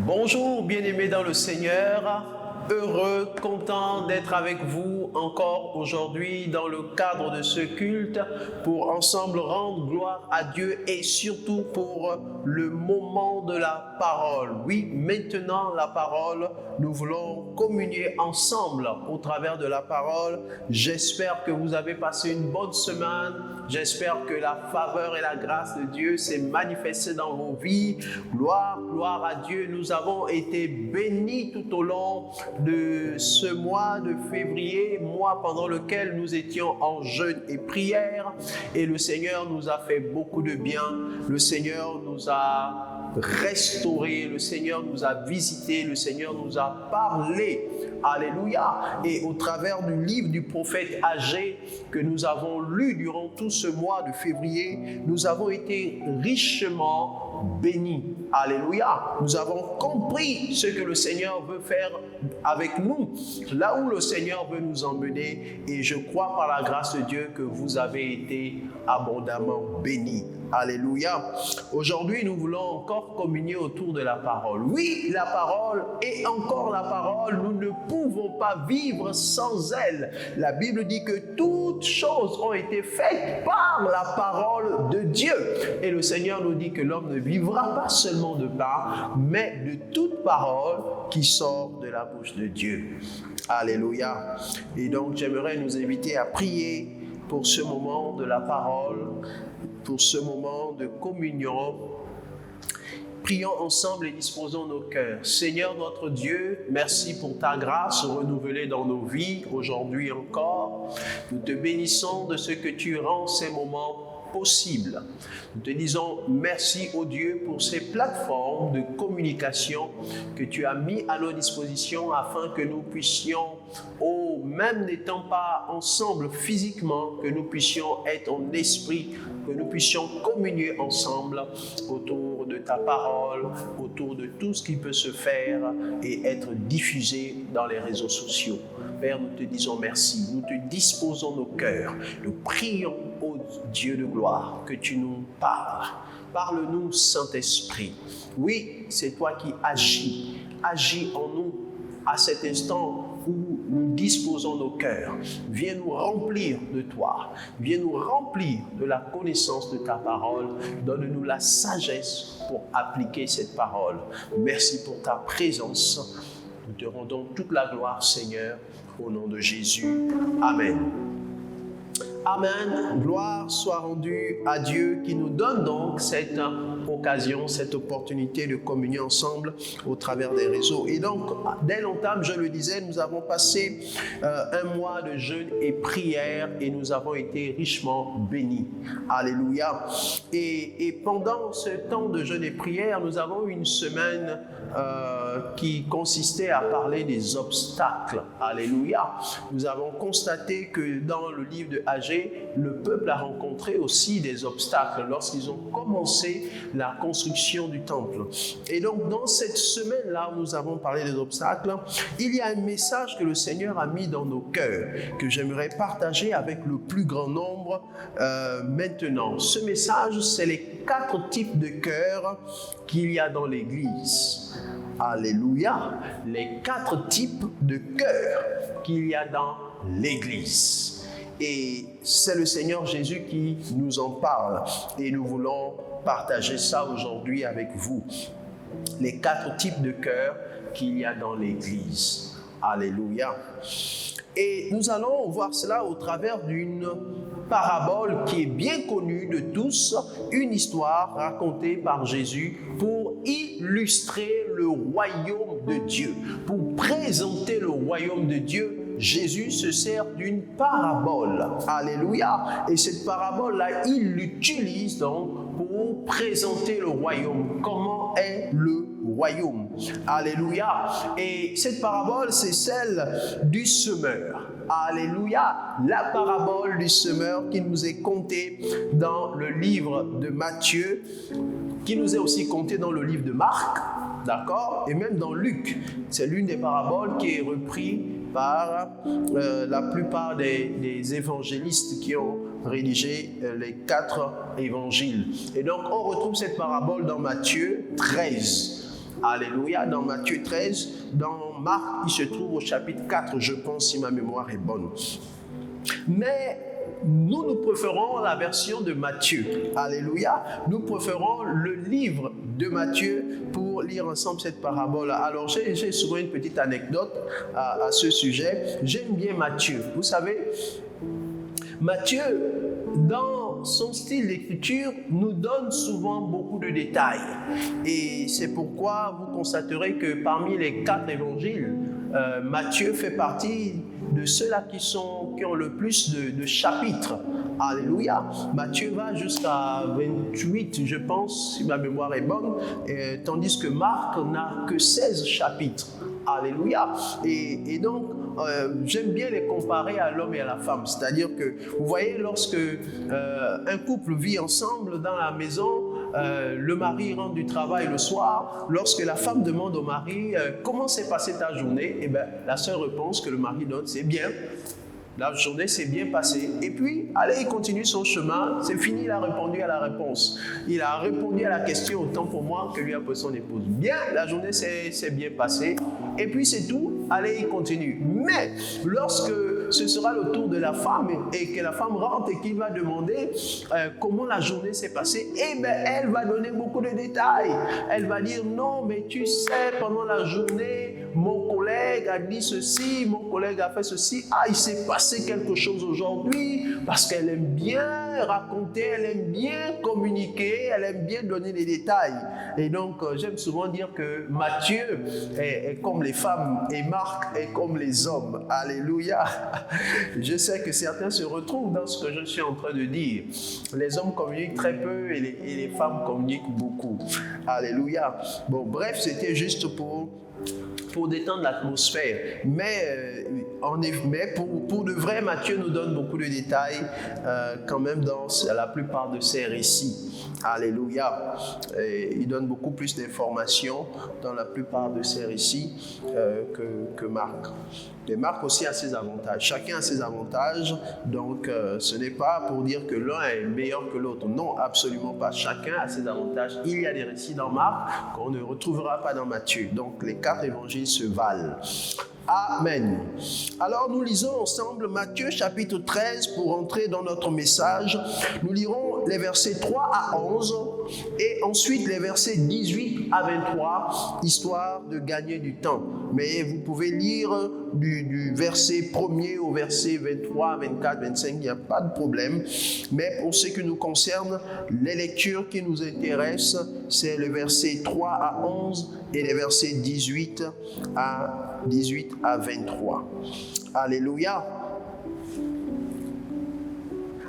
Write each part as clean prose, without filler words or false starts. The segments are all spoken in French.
Bonjour bien-aimés dans le Seigneur, heureux, content d'être avec vous encore aujourd'hui dans le cadre de ce culte pour ensemble rendre gloire à Dieu et surtout pour le moment de la parole. Oui, maintenant la parole, nous voulons communier ensemble au travers de la parole. J'espère que vous avez passé une bonne semaine. J'espère que la faveur et la grâce de Dieu s'est manifestée dans vos vies. Gloire à Dieu. Nous avons été bénis tout au long de ce mois de février, mois pendant lequel nous étions en jeûne et prière. Et le Seigneur nous a fait beaucoup de bien. Le Seigneur nous a restaurés. Le Seigneur nous a visités. Le Seigneur nous a parlé. Alléluia. Et au travers du livre du prophète Agé que nous avons lu durant tout ce mois de février, nous avons été richement bénis. Alléluia. Nous avons compris ce que le Seigneur veut faire avec nous, là où le Seigneur veut nous emmener. Et je crois par la grâce de Dieu que vous avez été abondamment bénis. Alléluia. Aujourd'hui, nous voulons encore communier autour de la parole. Oui, la parole et encore la parole, nous ne pouvons pas vivre sans elle. La Bible dit que toutes choses ont été faites par la parole de Dieu. Et le Seigneur nous dit que l'homme ne vivra pas seulement de pain, mais de toute parole qui sort de la bouche de Dieu. Alléluia. Et donc, j'aimerais nous inviter à prier pour ce moment de la parole, pour ce moment de communion. Prions ensemble et disposons nos cœurs. Seigneur notre Dieu, merci pour ta grâce renouvelée dans nos vies aujourd'hui encore. Nous te bénissons de ce que tu rends ces moments possibles. Nous te disons merci au Dieu pour ces plateformes de communication que tu as mis à nos dispositions afin que nous puissions, même n'étant pas ensemble physiquement, que nous puissions être en esprit, que nous puissions communier ensemble autour de ta parole, autour de tout ce qui peut se faire et être diffusé dans les réseaux sociaux. Père, nous te disons merci, nous te disposons nos cœurs, nous prions au Dieu de gloire que tu nous parles. Parle-nous, Saint-Esprit. Oui, c'est toi qui agis. Agis en nous à cet instant où nous disposons nos cœurs. Viens nous remplir de toi. Viens nous remplir de la connaissance de ta parole. Donne-nous la sagesse pour appliquer cette parole. Merci pour ta présence. Nous te rendons toute la gloire, Seigneur, au nom de Jésus. Amen. Amen. Gloire soit rendue à Dieu qui nous donne donc cette occasion, cette opportunité de communier ensemble au travers des réseaux. Et donc, dès l'entame, je le disais, nous avons passé un mois de jeûne et prière et nous avons été richement bénis. Alléluia. Et pendant ce temps de jeûne et prière, nous avons eu une semaine qui consistait à parler des obstacles. Alléluia. Nous avons constaté que dans le livre de Agé, le peuple a rencontré aussi des obstacles lorsqu'ils ont commencé la construction du temple. Et donc, dans cette semaine-là, nous avons parlé des obstacles. Il y a un message que le Seigneur a mis dans nos cœurs, que j'aimerais partager avec le plus grand nombre maintenant. Ce message, c'est les 4 types de cœurs qu'il y a dans l'Église. Alléluia. Les 4 types de cœurs qu'il y a dans l'Église. Et c'est le Seigneur Jésus qui nous en parle. Et nous voulons partager ça aujourd'hui avec vous. Les 4 types de cœurs qu'il y a dans l'Église. Alléluia. Et nous allons voir cela au travers d'une parabole qui est bien connue de tous, une histoire racontée par Jésus pour illustrer le royaume de Dieu, pour présenter le royaume de Dieu. Jésus se sert d'une parabole. Alléluia. Et cette parabole-là, il l'utilise donc pour présenter le royaume. Comment est le royaume? Alléluia. Et cette parabole, c'est celle du semeur. Alléluia. La parabole du semeur qui nous est contée dans le livre de Matthieu, qui nous est aussi contée dans le livre de Marc, d'accord, et même dans Luc. C'est l'une des paraboles qui est reprise par la plupart des évangélistes qui ont rédigé les 4 évangiles. Et donc, on retrouve cette parabole dans Matthieu 13. Alléluia, dans Matthieu 13, dans Marc, il se trouve au chapitre 4, je pense, si ma mémoire est bonne. Mais nous préférons la version de Matthieu. Alléluia. Nous préférons le livre de Matthieu pour lire ensemble cette parabole. Alors, j'ai souvent une petite anecdote à ce sujet. J'aime bien Matthieu. Vous savez, Matthieu, dans son style d'écriture, nous donne souvent beaucoup de détails. Et c'est pourquoi vous constaterez que parmi les 4 évangiles, Matthieu fait partie de ceux-là qui ont le plus de chapitres. Alléluia. Matthieu va jusqu'à 28, je pense, si ma mémoire est bonne, tandis que Marc n'a que 16 chapitres. Alléluia. Et donc, j'aime bien les comparer à l'homme et à la femme. C'est-à-dire que, vous voyez, lorsque un couple vit ensemble dans la maison, le mari rentre du travail le soir, lorsque la femme demande au mari comment s'est passée ta journée, eh bien, la seule réponse que le mari donne, c'est bien. La journée s'est bien passée. Et puis, allez, il continue son chemin. C'est fini, il a répondu à la réponse. Il a répondu à la question autant pour moi que lui a posé son épouse. Bien, la journée s'est bien passée. Et puis, c'est tout. Allez, il continue. Mais, lorsque ce sera le tour de la femme et que la femme rentre et qu'il va demander comment la journée s'est passée, eh bien, elle va donner beaucoup de détails. Elle va dire, non, mais tu sais, pendant la journée, mon collègue a dit ceci, mon collègue a fait ceci. Ah, il s'est passé quelque chose aujourd'hui, parce qu'elle aime bien raconter, elle aime bien communiquer, elle aime bien donner des détails. Et donc, j'aime souvent dire que Matthieu est comme les femmes et Marc est comme les hommes. Alléluia. Je sais que certains se retrouvent dans ce que je suis en train de dire. Les hommes communiquent très peu et les femmes communiquent beaucoup. Alléluia. Bon, bref, c'était juste pour détendre l'atmosphère. Mais pour de vrai, Matthieu nous donne beaucoup de détails quand même dans la plupart de ses récits. Alléluia. Et il donne beaucoup plus d'informations dans la plupart de ses récits que Marc. Et Marc aussi a ses avantages. Chacun a ses avantages. Donc, ce n'est pas pour dire que l'un est meilleur que l'autre. Non, absolument pas. Chacun a ses avantages. Il y a des récits dans Marc qu'on ne retrouvera pas dans Matthieu. Donc, les 4 évangiles se valent. Amen. Alors, nous lisons ensemble Matthieu chapitre 13 pour entrer dans notre message. Nous lirons les versets 3 à 11 et ensuite les versets 18 à 23, histoire de gagner du temps. Mais vous pouvez lire du verset 1er au verset 23, 24, 25, il n'y a pas de problème. Mais pour ce qui nous concerne, les lectures qui nous intéressent, c'est le verset 3 à 11 et les versets 18 à 23. Alléluia.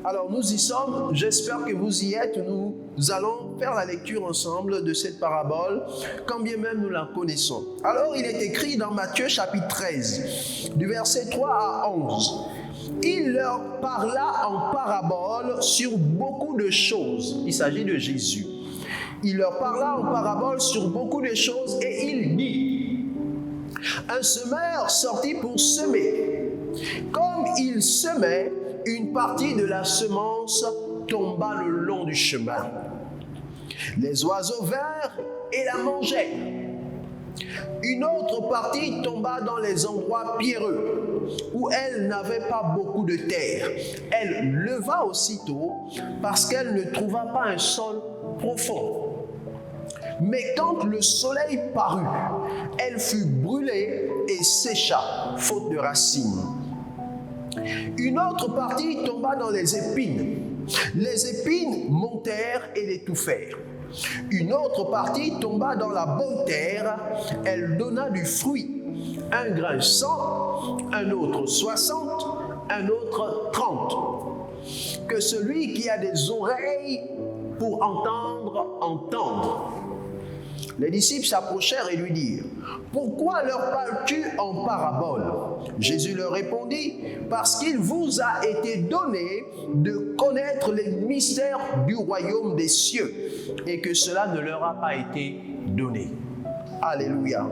Alors nous y sommes, j'espère que vous y êtes. Nous allons faire la lecture ensemble de cette parabole, quand bien même nous la connaissons. Alors il est écrit dans Matthieu chapitre 13, du verset 3 à 11. Il leur parla en parabole sur beaucoup de choses. Il s'agit de Jésus. Il leur parla en parabole sur beaucoup de choses et il dit: un semeur sortit pour semer. Comme il semait, une partie de la semence tomba le long du chemin. Les oiseaux vinrent et la mangeaient. Une autre partie tomba dans les endroits pierreux, où elle n'avait pas beaucoup de terre. Elle leva aussitôt, parce qu'elle ne trouva pas un sol profond. Mais quand le soleil parut, elle fut brûlée et sécha, faute de racines. Une autre partie tomba dans les épines. Les épines montèrent et l'étouffèrent. Une autre partie tomba dans la bonne terre. Elle donna du fruit. Un grain 100, un autre 60, un autre 30. Que celui qui a des oreilles pour entendre. Les disciples s'approchèrent et lui dirent, « Pourquoi leur parles-tu en parabole ?» Jésus leur répondit, « Parce qu'il vous a été donné de connaître les mystères du royaume des cieux, et que cela ne leur a pas été donné. » Alléluia.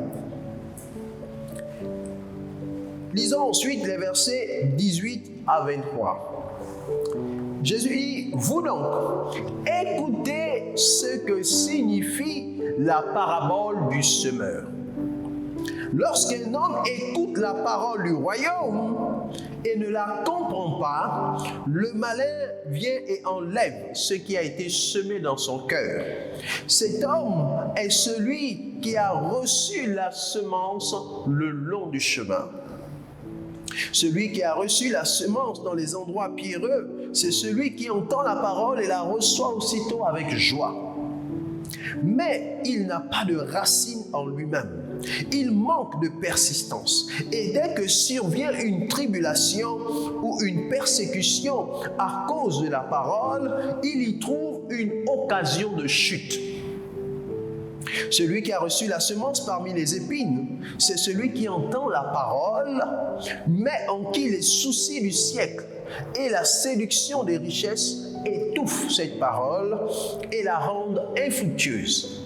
Lisons ensuite les versets 18 à 23. Jésus dit, « Vous donc, écoutez ce que signifie la parabole du semeur. Lorsqu'un homme écoute la parole du royaume et ne la comprend pas, le malin vient et enlève ce qui a été semé dans son cœur. Cet homme est celui qui a reçu la semence le long du chemin. Celui qui a reçu la semence dans les endroits pierreux, c'est celui qui entend la parole et la reçoit aussitôt avec joie. Mais il n'a pas de racine en lui-même. Il manque de persistance. Et dès que survient une tribulation ou une persécution à cause de la parole, il y trouve une occasion de chute. Celui qui a reçu la semence parmi les épines, c'est celui qui entend la parole, mais en qui les soucis du siècle et la séduction des richesses étouffent cette parole et la rendent infructueuse.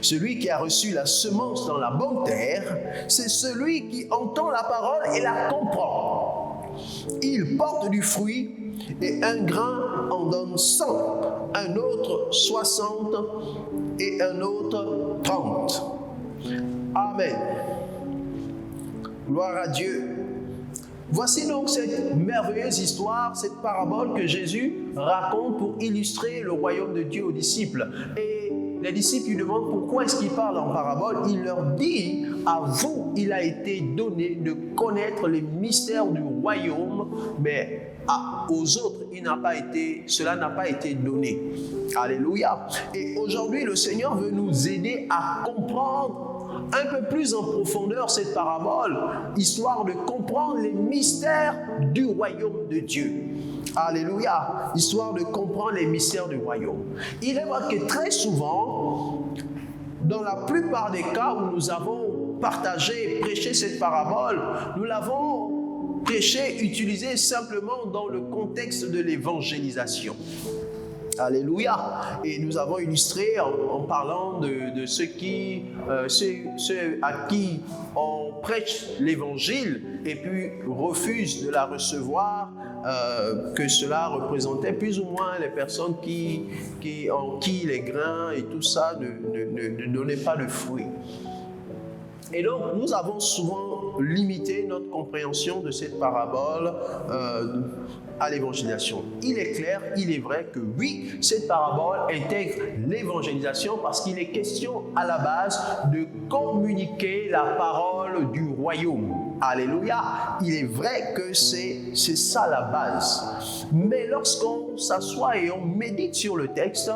Celui qui a reçu la semence dans la bonne terre, c'est celui qui entend la parole et la comprend. Il porte du fruit et un grain en donne 100, un autre 60 et un autre 30. Amen. Gloire à Dieu. Voici donc cette merveilleuse histoire, cette parabole que Jésus raconte pour illustrer le royaume de Dieu aux disciples. Et les disciples lui demandent pourquoi est-ce qu'il parle en parabole. Il leur dit, à vous, il a été donné de connaître les mystères du royaume, mais aux autres, cela n'a pas été donné. Alléluia. Et aujourd'hui, le Seigneur veut nous aider à comprendre un peu plus en profondeur cette parabole, histoire de comprendre les mystères du royaume de Dieu. Alléluia, histoire de comprendre les mystères du royaume. Il est vrai que très souvent, dans la plupart des cas où nous avons partagé et prêché cette parabole, nous l'avons prêché, utilisé simplement dans le contexte de l'évangélisation. Alléluia. Et nous avons illustré en parlant de ceux à qui on prêche l'évangile et puis refusent de la recevoir, que cela représentait plus ou moins les personnes en qui les grains et tout ça ne donnaient pas de fruits. Et donc, nous avons souvent limité notre compréhension de cette parabole à l'évangélisation. Il est clair, il est vrai que oui, cette parabole intègre l'évangélisation parce qu'il est question à la base de communiquer la parole du royaume. Alléluia. Il est vrai que c'est ça la base. Mais lorsqu'on s'assoit et on médite sur le texte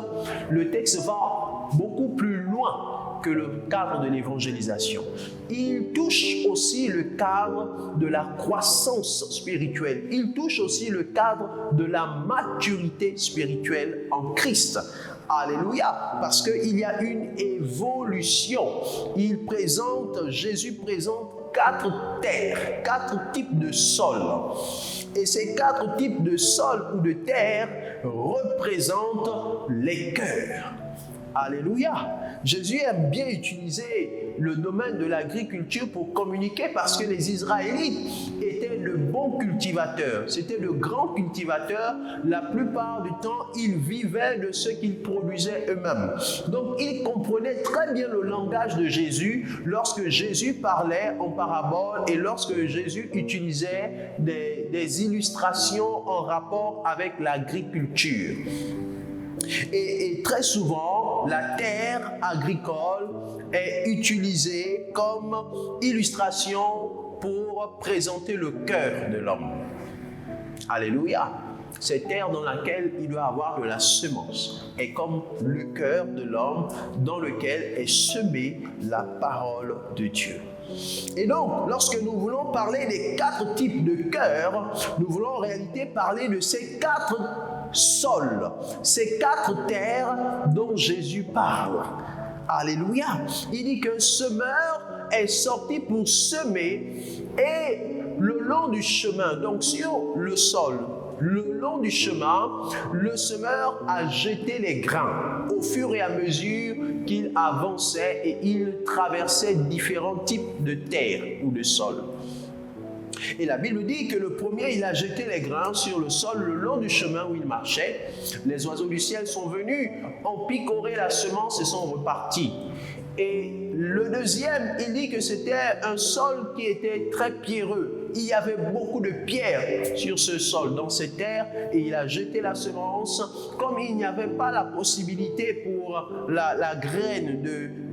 va beaucoup plus loin que le cadre de l'évangélisation. Il touche aussi le cadre de la croissance spirituelle. Il touche aussi le cadre de la maturité spirituelle en Christ. Alléluia, parce qu'il y a une évolution. Jésus présente 4 terres, 4 types de sols. Et ces 4 types de sols ou de terres représentent les cœurs. Alléluia. Jésus aime bien utiliser le domaine de l'agriculture pour communiquer parce que les Israélites étaient de bons cultivateurs. C'étaient de grands cultivateurs. La plupart du temps, ils vivaient de ce qu'ils produisaient eux-mêmes. Donc, ils comprenaient très bien le langage de Jésus lorsque Jésus parlait en parabole et lorsque Jésus utilisait des illustrations en rapport avec l'agriculture. Et très souvent, la terre agricole est utilisée comme illustration pour présenter le cœur de l'homme. Alléluia. Cette terre dans laquelle il doit avoir de la semence est comme le cœur de l'homme dans lequel est semée la parole de Dieu. Et donc, lorsque nous voulons parler des 4 types de cœurs, nous voulons en réalité parler de ces 4 sols. Ces 4 terres dont Jésus parle. Alléluia. Il dit qu'un semeur est sorti pour semer et le long du chemin, donc sur le sol, le long du chemin, le semeur a jeté les grains au fur et à mesure qu'il avançait et il traversait différents types de terre ou de sol. Et la Bible dit que le premier, il a jeté les grains sur le sol le long du chemin où il marchait. Les oiseaux du ciel sont venus, ont picoré la semence et sont repartis. Et le deuxième, il dit que c'était un sol qui était très pierreux. Il y avait beaucoup de pierres sur ce sol, dans cette terre, et il a jeté la semence. Comme il n'y avait pas la possibilité pour la graine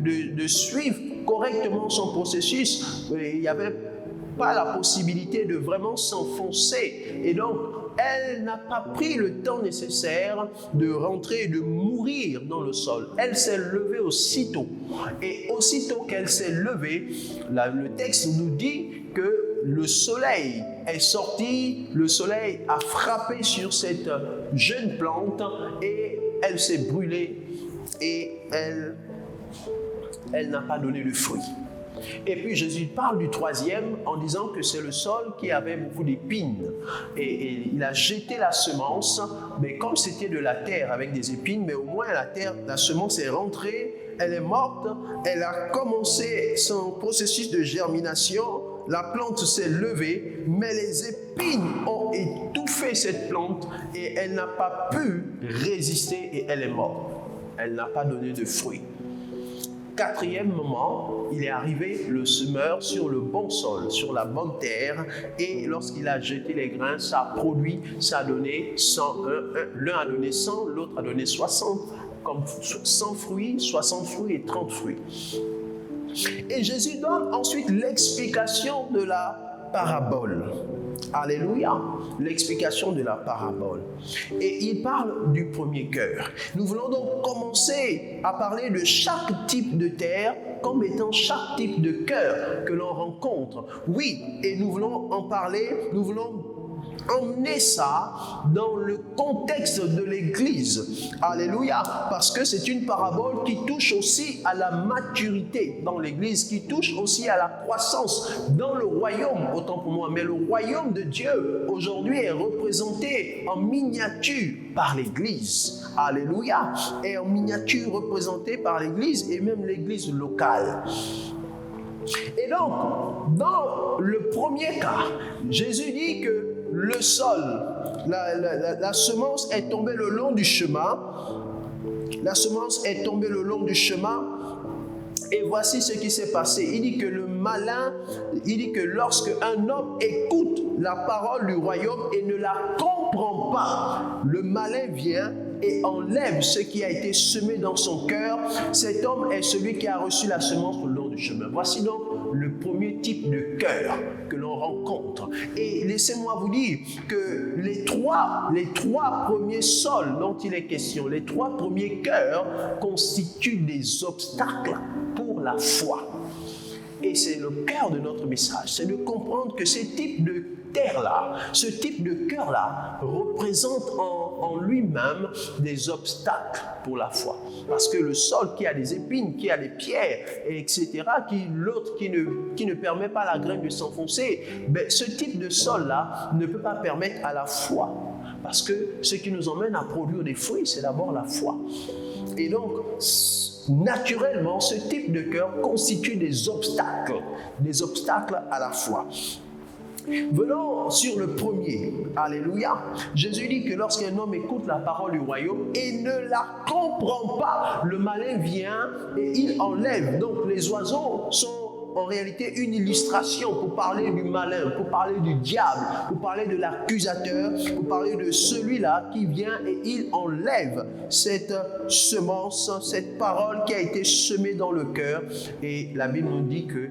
de suivre correctement son processus, il n'y avait pas la possibilité de vraiment s'enfoncer. Et donc, elle n'a pas pris le temps nécessaire de rentrer et de mourir dans le sol. Elle s'est levée aussitôt. Et aussitôt qu'elle s'est levée, le texte nous dit que le soleil est sorti, le soleil a frappé sur cette jeune plante et elle s'est brûlée et elle n'a pas donné de fruits. Et puis Jésus parle du troisième en disant que c'est le sol qui avait beaucoup d'épines. Et il a jeté la semence, mais comme c'était de la terre avec des épines, mais au moins la semence est rentrée, elle est morte, elle a commencé son processus de germination, la plante s'est levée, mais les épines ont étouffé cette plante et elle n'a pas pu résister et elle est morte. Elle n'a pas donné de fruits. Quatrième moment, il est arrivé le semeur sur le bon sol, sur la bonne terre, et lorsqu'il a jeté les grains, ça a produit, ça a donné 100, l'un a donné 100, l'autre a donné 60, comme 100 fruits, 60 fruits et 30 fruits. Et Jésus donne ensuite l'explication de la parabole. Alléluia, l'explication de la parabole. Et il parle du premier cœur. Nous voulons donc commencer à parler de chaque type de terre comme étant chaque type de cœur que l'on rencontre. Oui, et nous voulons en parler, nous voulons emmener ça dans le contexte de l'Église. Alléluia, parce que c'est une parabole qui touche aussi à la maturité dans l'Église, qui touche aussi à la croissance dans le royaume, autant pour moi. Mais le royaume de Dieu aujourd'hui est représenté en miniature par l'Église. Alléluia, est en miniature représenté par l'Église et même l'Église locale. Et donc, dans le premier cas, Jésus dit que le sol, la semence est tombée le long du chemin. La semence est tombée le long du chemin. Et voici ce qui s'est passé. Il dit que le malin, il dit que lorsque un homme écoute la parole du royaume et ne la comprend pas, le malin vient et enlève ce qui a été semé dans son cœur. Cet homme est celui qui a reçu la semence le long du chemin. Voici donc le premier type de cœur que l'on rencontre. Et laissez-moi vous dire que les trois premiers sols dont il est question, les 3 premiers cœurs constituent des obstacles pour la foi. Et c'est le cœur de notre message, c'est de comprendre que ces types de terre-là, ce type de cœur-là représente en lui-même des obstacles pour la foi. Parce que le sol qui a des épines, qui a des pierres, etc., l'autre qui ne permet pas à la graine de s'enfoncer, ce type de sol-là ne peut pas permettre à la foi. Parce que ce qui nous emmène à produire des fruits, c'est d'abord la foi. Et donc, naturellement, ce type de cœur constitue des obstacles à la foi. Venons sur le premier. Alléluia. Jésus dit que lorsqu'un homme écoute la parole du royaume et ne la comprend pas, le malin vient et il enlève. Donc les oiseaux sont en réalité une illustration pour parler du malin, pour parler du diable, pour parler de l'accusateur, pour parler de celui-là qui vient et il enlève cette semence, cette parole qui a été semée dans le cœur. Et la Bible nous dit que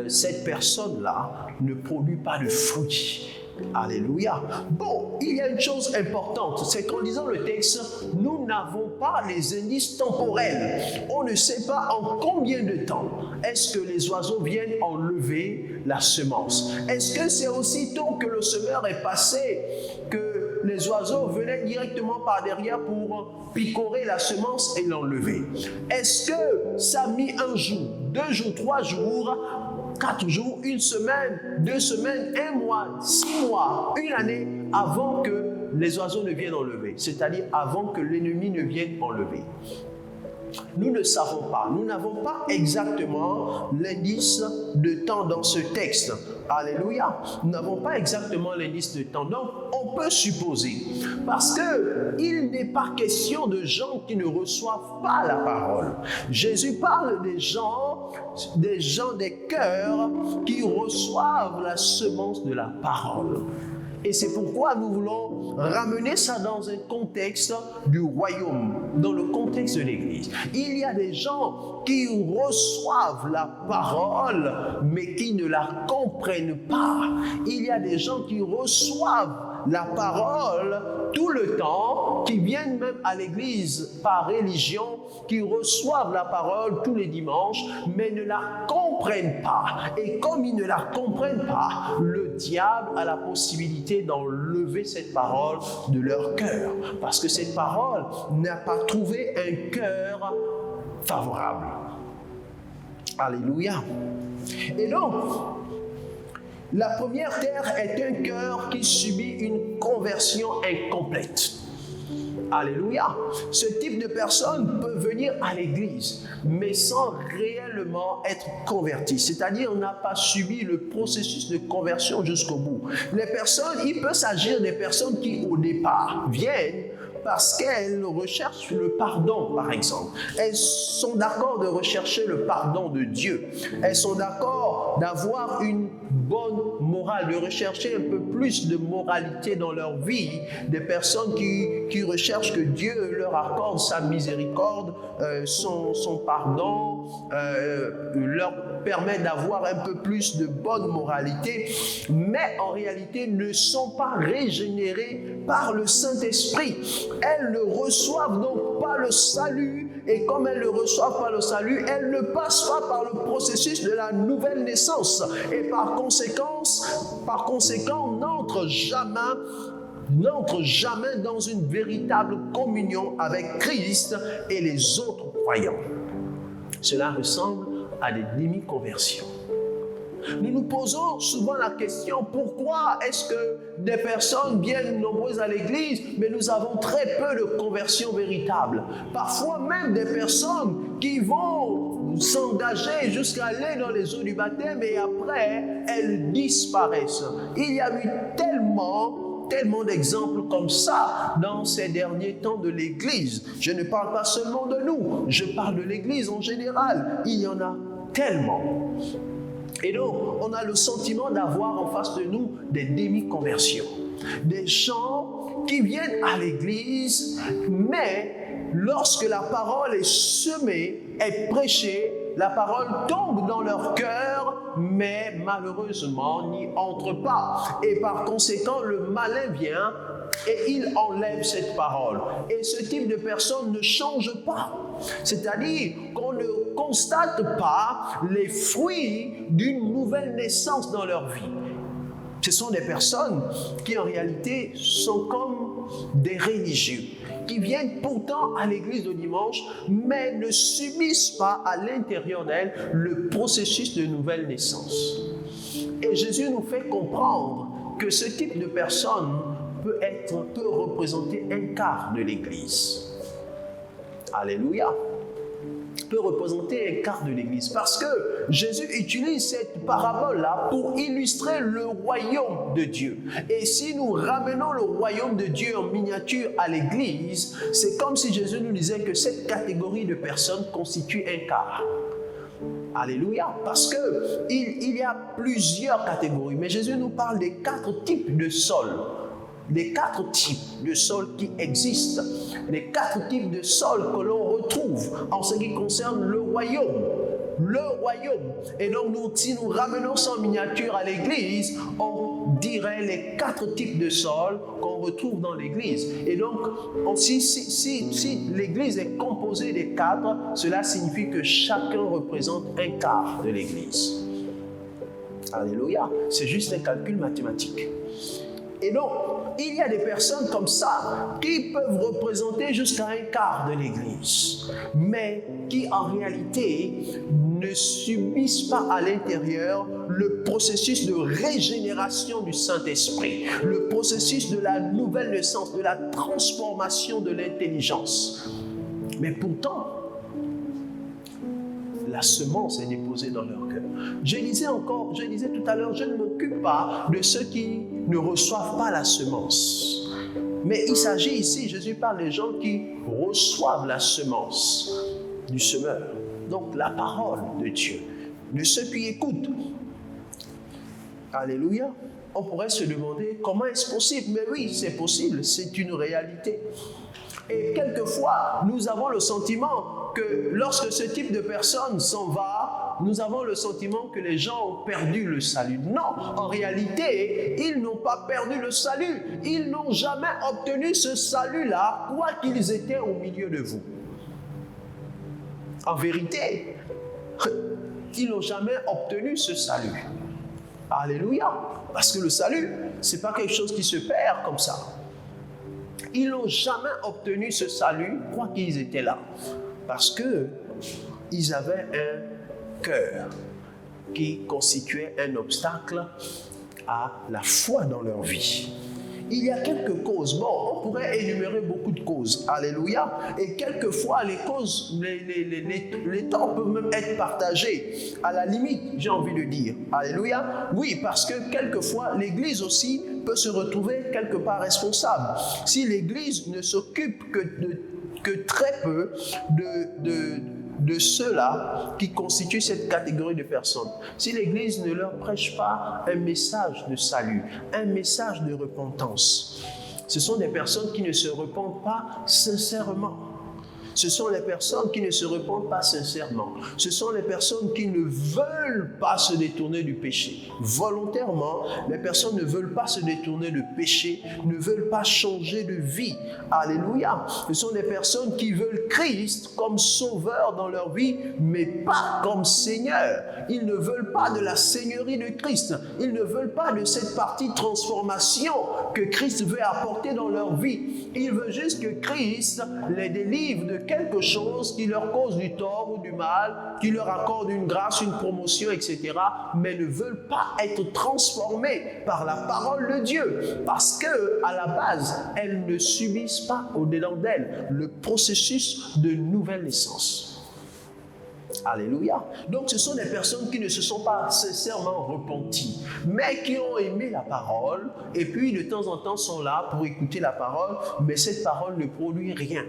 cette personne-là ne produit pas de fruits. Alléluia. Bon, il y a une chose importante, c'est qu'en lisant le texte, nous n'avons pas les indices temporels. On ne sait pas en combien de temps est-ce que les oiseaux viennent enlever la semence. Est-ce que c'est aussitôt que le semeur est passé que les oiseaux venaient directement par derrière pour picorer la semence et l'enlever. Est-ce que ça a mis un jour, 2 jours, 3 jours, 4 jours, 1 semaine, 2 semaines, 1 mois, 6 mois, 1 année avant que les oiseaux ne viennent enlever, c'est-à-dire avant que l'ennemi ne vienne enlever? Nous ne savons pas, nous n'avons pas exactement l'indice de temps dans ce texte. Alléluia. Nous n'avons pas exactement l'indice de temps. Donc, on peut supposer, parce qu'il n'est pas question de gens qui ne reçoivent pas la parole. Jésus parle des gens des cœurs qui reçoivent la semence de la parole. Et c'est pourquoi nous voulons ramener ça dans un contexte du royaume, dans le contexte de l'Église. Il y a des gens qui reçoivent la parole, mais qui ne la comprennent pas. Il y a des gens qui reçoivent la parole tout le temps, qui viennent même à l'église par religion, qui reçoivent la parole tous les dimanches, mais ne la comprennent pas. Et comme ils ne la comprennent pas, le diable a la possibilité d'enlever cette parole de leur cœur, parce que cette parole n'a pas trouvé un cœur favorable. Alléluia. Et donc, la première terre est un cœur qui subit une conversion incomplète. Alléluia. Ce type de personne peut venir à l'église, mais sans réellement être converti. C'est-à-dire, on n'a pas subi le processus de conversion jusqu'au bout. Les personnes, il peut s'agir des personnes qui, au départ, viennent parce qu'elles recherchent le pardon, par exemple. Elles sont d'accord de rechercher le pardon de Dieu. Elles sont d'accord d'avoir une bonne morale, de rechercher un peu plus de moralité dans leur vie. Des personnes qui recherchent que Dieu leur accorde sa miséricorde, son pardon, leur permet d'avoir un peu plus de bonne moralité, mais en réalité ne sont pas régénérées par le Saint-Esprit. Elles ne reçoivent donc pas le salut, et comme elles ne reçoivent pas le salut, elles ne passent pas par le processus de la nouvelle naissance, et par conséquent, n'entrent jamais dans une véritable communion avec Christ et les autres croyants. Cela ressemble à des demi-conversions. Nous nous posons souvent la question, pourquoi est-ce que des personnes viennent nombreuses à l'église, mais nous avons très peu de conversions véritables? Parfois même des personnes qui vont s'engager jusqu'à aller dans les eaux du baptême et après, elles disparaissent. Il y a eu tellement d'exemples comme ça dans ces derniers temps de l'Église. Je ne parle pas seulement de nous, je parle de l'Église en général. Il y en a tellement. Et donc, on a le sentiment d'avoir en face de nous des demi-conversions. Des gens qui viennent à l'Église, mais lorsque la parole est semée, est prêchée, la parole tombe dans leur cœur, mais malheureusement n'y entre pas. Et par conséquent, le malin vient et il enlève cette parole. Et ce type de personne ne change pas. C'est-à-dire qu'on ne constate pas les fruits d'une nouvelle naissance dans leur vie. Ce sont des personnes qui en réalité sont comme des religieux, qui viennent pourtant à l'église de dimanche, mais ne subissent pas à l'intérieur d'elles le processus de nouvelle naissance. Et Jésus nous fait comprendre que ce type de personne peut représenter un quart de l'église. Alléluia. Peut représenter un quart de l'église, parce que Jésus utilise cette parabole-là pour illustrer le royaume de Dieu. Et si nous ramenons le royaume de Dieu en miniature à l'église, c'est comme si Jésus nous disait que cette catégorie de personnes constitue un quart. Alléluia, parce que il y a plusieurs catégories, mais Jésus nous parle des 4 types de sols. Les 4 types de sols qui existent, les 4 types de sols que l'on retrouve en ce qui concerne le royaume. Le royaume. Et donc, si nous ramenons ça en miniature à l'église, on dirait les 4 types de sols qu'on retrouve dans l'église. Et donc, si l'église est composée des 4, cela signifie que chacun représente un quart de l'église. Alléluia. C'est juste un calcul mathématique. Et donc, il y a des personnes comme ça qui peuvent représenter jusqu'à un quart de l'Église, mais qui en réalité ne subissent pas à l'intérieur le processus de régénération du Saint-Esprit, le processus de la nouvelle naissance, de la transformation de l'intelligence. Mais pourtant, la semence est déposée dans leur cœur. Je disais tout à l'heure, je ne m'occupe pas de ceux qui ne reçoivent pas la semence. Mais il s'agit ici, Jésus parle des gens qui reçoivent la semence du semeur. Donc la parole de Dieu, de ceux qui écoutent. Alléluia. On pourrait se demander comment est-ce possible? Mais oui, c'est possible, c'est une réalité. Et quelquefois, nous avons le sentiment que lorsque ce type de personne s'en va, nous avons le sentiment que les gens ont perdu le salut. Non, en réalité, ils n'ont pas perdu le salut. Ils n'ont jamais obtenu ce salut-là, quoi qu'ils étaient au milieu de vous. En vérité, ils n'ont jamais obtenu ce salut. Alléluia. Parce que le salut, ce n'est pas quelque chose qui se perd comme ça. Ils n'ont jamais obtenu ce salut, quoi qu'ils étaient là. Parce qu'ils avaient un cœur qui constituait un obstacle à la foi dans leur vie. Il y a quelques causes. Bon, on pourrait énumérer beaucoup de causes. Alléluia. Et quelquefois, les causes, les torts peuvent même être partagés. À la limite, j'ai envie de dire. Alléluia. Oui, parce que quelquefois, l'Église aussi peut se retrouver quelque part responsable. Si l'Église ne s'occupe que très peu de ceux-là qui constituent cette catégorie de personnes. Si l'Église ne leur prêche pas un message de salut, un message de repentance, ce sont des personnes qui ne se repentent pas sincèrement. Ce sont les personnes qui ne se repentent pas sincèrement. Ce sont les personnes qui ne veulent pas se détourner du péché. Volontairement, les personnes ne veulent pas se détourner du péché, ne veulent pas changer de vie. Alléluia. Ce sont des personnes qui veulent Christ comme sauveur dans leur vie, mais pas comme Seigneur. Ils ne veulent pas de la seigneurie de Christ. Ils ne veulent pas de cette partie de transformation que Christ veut apporter dans leur vie. Ils veulent juste que Christ les délivre de quelque chose qui leur cause du tort ou du mal, qui leur accorde une grâce, une promotion, etc., mais ne veulent pas être transformés par la parole de Dieu, parce que à la base, elles ne subissent pas au-dedans d'elles le processus de nouvelle naissance. Alléluia. Donc ce sont des personnes qui ne se sont pas sincèrement repenties, mais qui ont aimé la parole, et puis de temps en temps sont là pour écouter la parole, mais cette parole ne produit rien.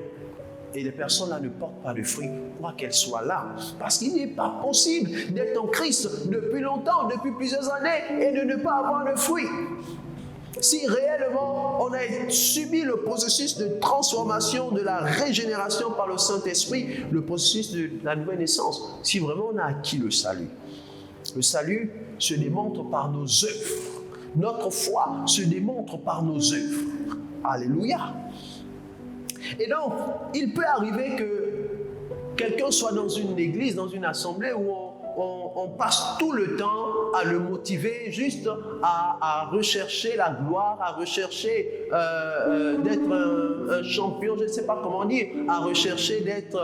Et les personnes-là ne portent pas de fruits, quoi qu'elles soient là. Parce qu'il n'est pas possible d'être en Christ depuis longtemps, depuis plusieurs années, et de ne pas avoir de fruits. Si réellement on a subi le processus de transformation, de la régénération par le Saint-Esprit, le processus de la nouvelle naissance, si vraiment on a acquis le salut se démontre par nos œuvres. Notre foi se démontre par nos œuvres. Alléluia. Et donc, il peut arriver que quelqu'un soit dans une église, dans une assemblée où on passe tout le temps à le motiver juste à rechercher la gloire, à rechercher d'être un champion, je ne sais pas comment dire, à rechercher d'être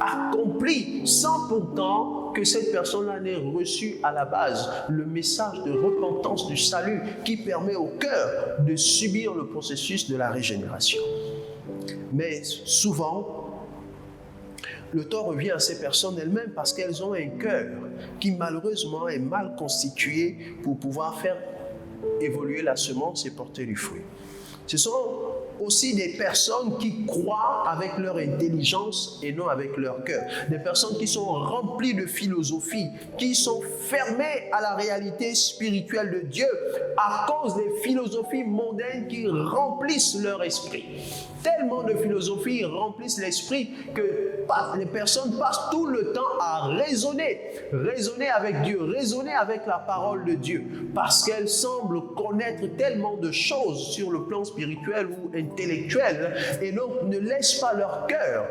accompli, sans pourtant que cette personne-là n'ait reçu à la base le message de repentance du salut qui permet au cœur de subir le processus de la régénération. Mais souvent, le tort revient à ces personnes elles-mêmes parce qu'elles ont un cœur qui malheureusement est mal constitué pour pouvoir faire évoluer la semence et porter du fruit. Ce sont aussi des personnes qui croient avec leur intelligence et non avec leur cœur. Des personnes qui sont remplies de philosophie, qui sont fermées à la réalité spirituelle de Dieu à cause des philosophies mondaines qui remplissent leur esprit. Tellement de philosophies remplissent l'esprit que les personnes passent tout le temps à raisonner avec Dieu, raisonner avec la parole de Dieu, parce qu'elles semblent connaître tellement de choses sur le plan spirituel ou intellectuel, et donc ne laissent pas leur cœur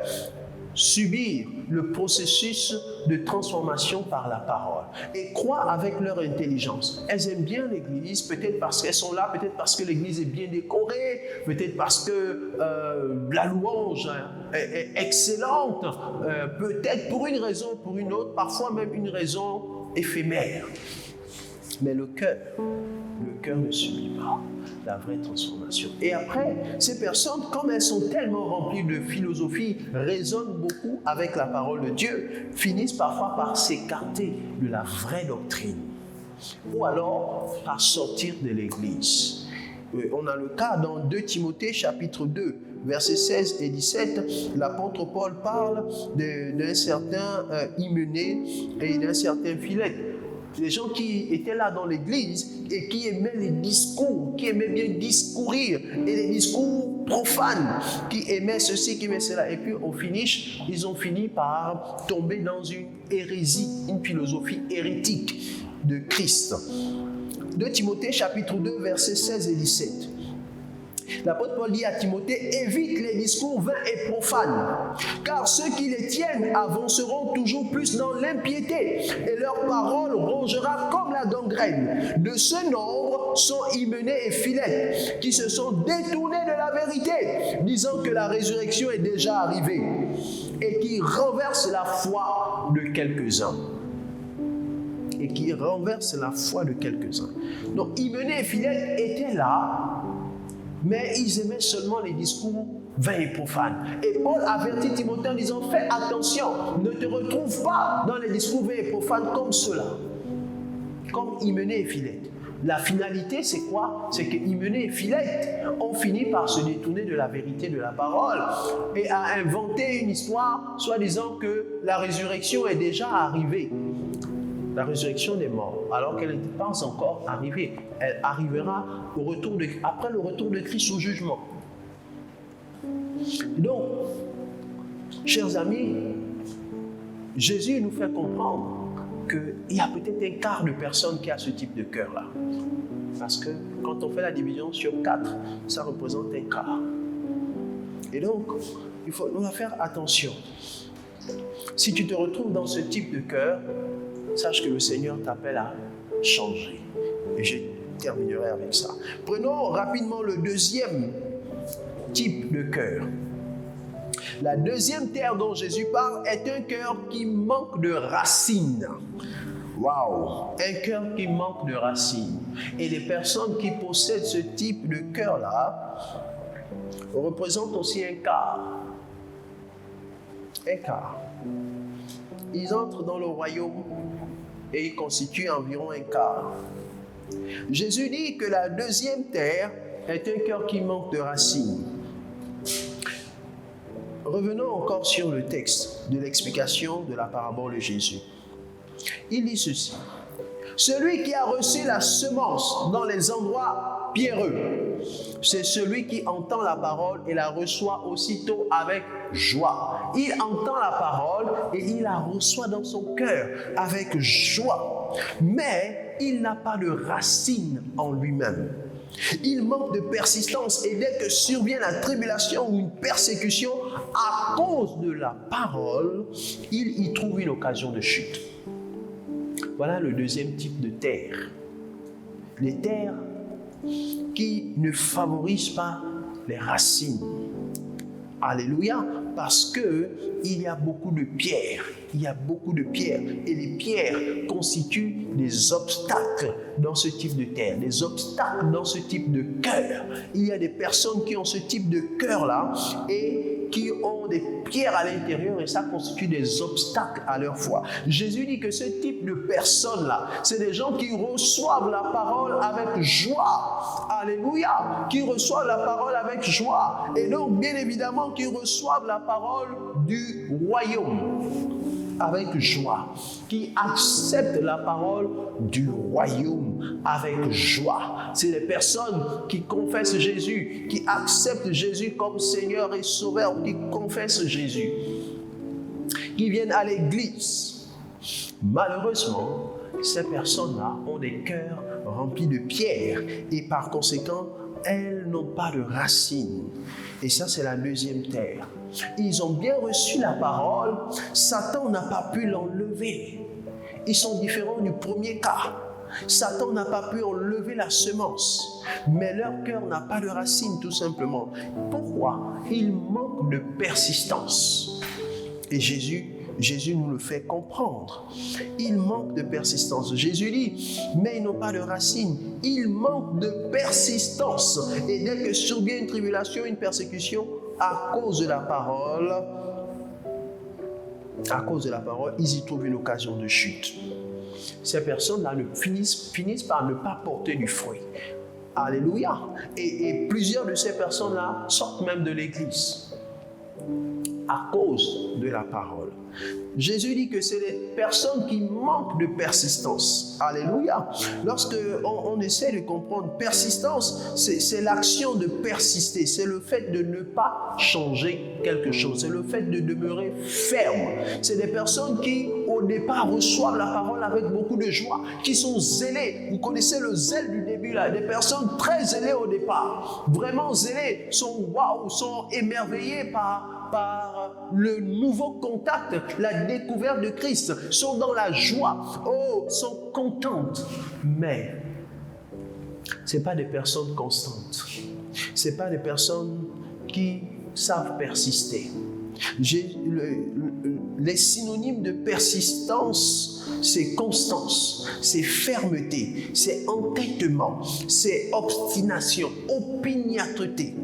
subir le processus de transformation par la parole et croient avec leur intelligence. Elles aiment bien l'église, peut-être parce qu'elles sont là, peut-être parce que l'église est bien décorée, peut-être parce que la louange est excellente, peut-être pour une raison ou pour une autre, parfois même une raison éphémère. Mais le cœur ne subit pas la vraie transformation. Et après, ces personnes, comme elles sont tellement remplies de philosophie, raisonnent beaucoup avec la parole de Dieu, finissent parfois par s'écarter de la vraie doctrine, ou alors par sortir de l'église. On a le cas dans 2 Timothée chapitre 2, versets 16 et 17, l'apôtre Paul parle d'un certain Hyménée et d'un certain Philette. Les gens qui étaient là dans l'église et qui aimaient les discours, qui aimaient bien discourir, et les discours profanes, qui aimaient ceci, qui aimaient cela. Et puis au finish, ils ont fini par tomber dans une hérésie, une philosophie hérétique de Christ. 2 Timothée chapitre 2, versets 16 et 17. L'apôtre Paul dit à Timothée, évite les discours vains et profanes, car ceux qui les tiennent avanceront toujours plus dans l'impiété, et leur parole rongera comme la gangrène. De ce nombre sont Hyménée et Philette, qui se sont détournés de la vérité, disant que la résurrection est déjà arrivée, et qui renversent la foi de quelques-uns. Donc Hyménée et Philette étaient là, mais ils aimaient seulement les discours vains et profanes. Et Paul avertit Timothée en disant, fais attention, ne te retrouve pas dans les discours vains et profanes comme ceux-là, comme Hyménée et Philette. La finalité, c'est quoi? C'est que Hyménée et Philette ont fini par se détourner de la vérité de la parole et à inventer une histoire, soi-disant que la résurrection est déjà arrivée. La résurrection des morts, alors qu'elle n'est pas encore arrivée. Elle arrivera après le retour de Christ au jugement. Donc, chers amis, Jésus nous fait comprendre qu'il y a peut-être un quart de personnes qui a ce type de cœur-là. Parce que quand on fait la division sur 4, ça représente un quart. Et donc, on va faire attention. Si tu te retrouves dans ce type de cœur, sache que le Seigneur t'appelle à changer. Et je terminerai avec ça. Prenons rapidement le deuxième type de cœur. La deuxième terre dont Jésus parle est un cœur qui manque de racines. Waouh! Un cœur qui manque de racines. Et les personnes qui possèdent ce type de cœur-là représentent aussi un quart. Un quart. Ils entrent dans le royaume et ils constituent environ un quart. Jésus dit que la deuxième terre est un cœur qui manque de racines. Revenons encore sur le texte de l'explication de la parabole de Jésus. Il dit ceci. Celui qui a reçu la semence dans les endroits pierreux, c'est celui qui entend la parole et la reçoit aussitôt avec joie. Il entend la parole et il la reçoit dans son cœur avec joie. Mais il n'a pas de racine en lui-même. Il manque de persistance et dès que survient la tribulation ou une persécution à cause de la parole, il y trouve une occasion de chute. Voilà le deuxième type de terre. Les terres qui ne favorisent pas les racines. Alléluia, parce qu'il y a beaucoup de pierres. Il y a beaucoup de pierres. Et les pierres constituent des obstacles dans ce type de terre, des obstacles dans ce type de cœur. Il y a des personnes qui ont ce type de cœur-là et qui ont des pierres à l'intérieur et ça constitue des obstacles à leur foi. Jésus dit que ce type de personnes-là, c'est des gens qui reçoivent la parole avec joie. Alléluia, qui reçoivent la parole avec joie. Et donc, bien évidemment, qui reçoivent la parole du royaume avec joie, qui acceptent la parole du royaume avec joie. C'est les personnes qui confessent Jésus, qui acceptent Jésus comme Seigneur et Sauveur, qui confessent Jésus, qui viennent à l'église. Malheureusement, ces personnes-là ont des cœurs remplis de pierres et par conséquent, elles n'ont pas de racines. Et ça, c'est la deuxième terre. Ils ont bien reçu la parole. Satan n'a pas pu l'enlever. Ils sont différents du premier cas. Satan n'a pas pu enlever la semence, mais leur cœur n'a pas de racine, tout simplement. Pourquoi? Il manque de persistance. Et Jésus nous le fait comprendre. Il manque de persistance. Jésus dit, mais ils n'ont pas de racine. Il manque de persistance. Et dès que survient une tribulation, une persécution, à cause de la parole, ils y trouvent une occasion de chute. Ces personnes-là finissent par ne pas porter du fruit. Alléluia. Et plusieurs de ces personnes-là sortent même de l'église à cause de la parole. Jésus dit que c'est les personnes qui manquent de persistance. Alléluia. Lorsque on essaie de comprendre persistance, c'est l'action de persister. C'est le fait de ne pas changer quelque chose. C'est le fait de demeurer ferme. C'est des personnes qui, au départ, reçoivent la parole avec beaucoup de joie, qui sont zélées. Vous connaissez le zèle du début, là. Des personnes très zélées au départ. Vraiment zélées, sont émerveillées par le nouveau contact, la découverte de Christ, sont dans la joie, sont contentes. Mais ce n'est pas des personnes constantes. Ce n'est pas des personnes qui savent persister. Les synonymes de persistance, c'est constance, c'est fermeté, c'est entêtement, c'est obstination, opiniâtreté.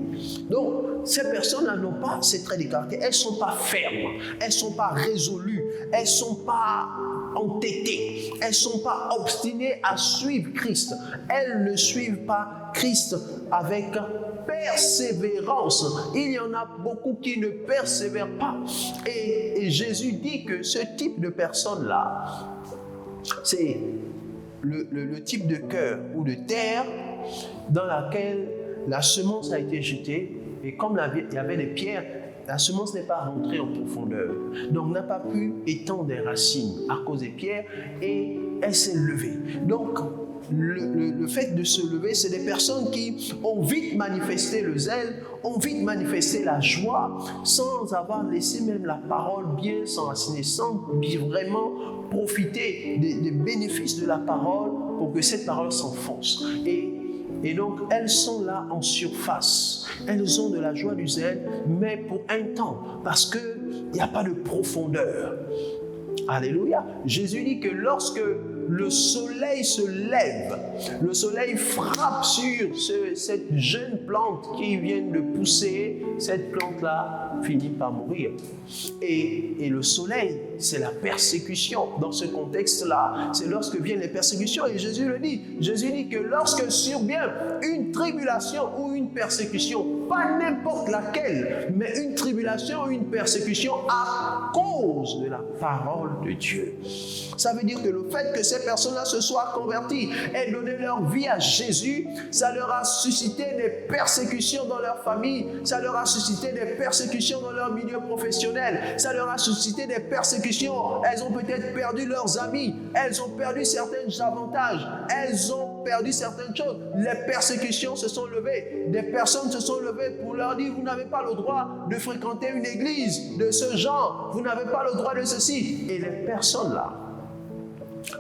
Donc, ces personnes-là n'ont pas ces traits de caractère. Elles ne sont pas fermes, elles ne sont pas résolues, elles ne sont pas entêtées, elles ne sont pas obstinées à suivre Christ. Elles ne suivent pas Christ avec persévérance. Il y en a beaucoup qui ne persévèrent pas. Et Jésus dit que ce type de personnes-là, c'est le type de cœur ou de terre dans laquelle la semence a été jetée. Et comme il y avait des pierres, la semence n'est pas rentrée en profondeur. Donc n'a pas pu étendre des racines à cause des pierres et elle s'est levée. Donc le fait de se lever, c'est des personnes qui ont vite manifesté le zèle, ont vite manifesté la joie, sans avoir laissé même la parole bien s'enraciner, sans vraiment profiter des bénéfices de la parole pour que cette parole s'enfonce. Et donc, elles sont là en surface. Elles ont de la joie du zèle, mais pour un temps, parce qu'il n'y a pas de profondeur. Alléluia. Jésus dit que lorsque le soleil se lève, le soleil frappe sur cette jeune plante qui vient de pousser, cette plante-là finit par mourir. Et le soleil, c'est la persécution. Dans ce contexte-là, c'est lorsque viennent les persécutions. Et Jésus le dit. Jésus dit que lorsque survient une tribulation ou une persécution, pas n'importe laquelle, mais une tribulation ou une persécution à cause de la parole de Dieu. Ça veut dire que le fait que ces personnes-là se soient converties et donné leur vie à Jésus, ça leur a suscité des persécutions dans leur famille, ça leur a suscité des persécutions dans leur milieu professionnel, ça leur a suscité des persécutions. Elles ont peut-être perdu leurs amis, elles ont perdu certains avantages, elles ont perdu certaines choses. Les persécutions se sont levées, des personnes se sont levées pour leur dire: vous n'avez pas le droit de fréquenter une église de ce genre, vous n'avez pas le droit de ceci. Et les personnes là,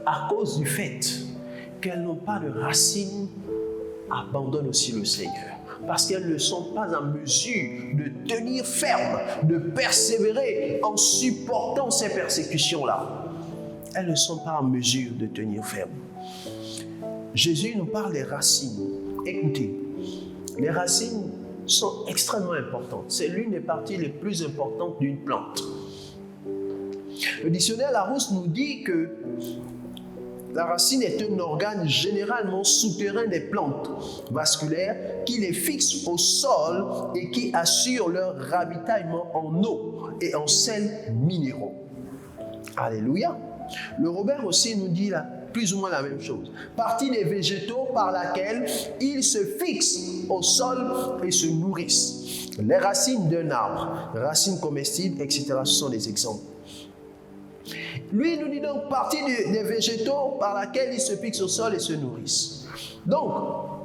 à cause du fait qu'elles n'ont pas de racines, abandonnent aussi le Seigneur. Parce qu'elles ne sont pas en mesure de tenir ferme, de persévérer en supportant ces persécutions-là. Elles ne sont pas en mesure de tenir ferme. Jésus nous parle des racines. Écoutez, les racines sont extrêmement importantes. C'est l'une des parties les plus importantes d'une plante. Le dictionnaire Larousse nous dit que la racine est un organe généralement souterrain des plantes vasculaires qui les fixe au sol et qui assure leur ravitaillement en eau et en sels minéraux. Alléluia. Le Robert aussi nous dit là, plus ou moins la même chose. Partie des végétaux par laquelle ils se fixent au sol et se nourrissent. Les racines d'un arbre, racines comestibles, etc. Ce sont des exemples. Lui nous dit donc partie des végétaux par laquelle ils se fixent au sol et se nourrissent. Donc,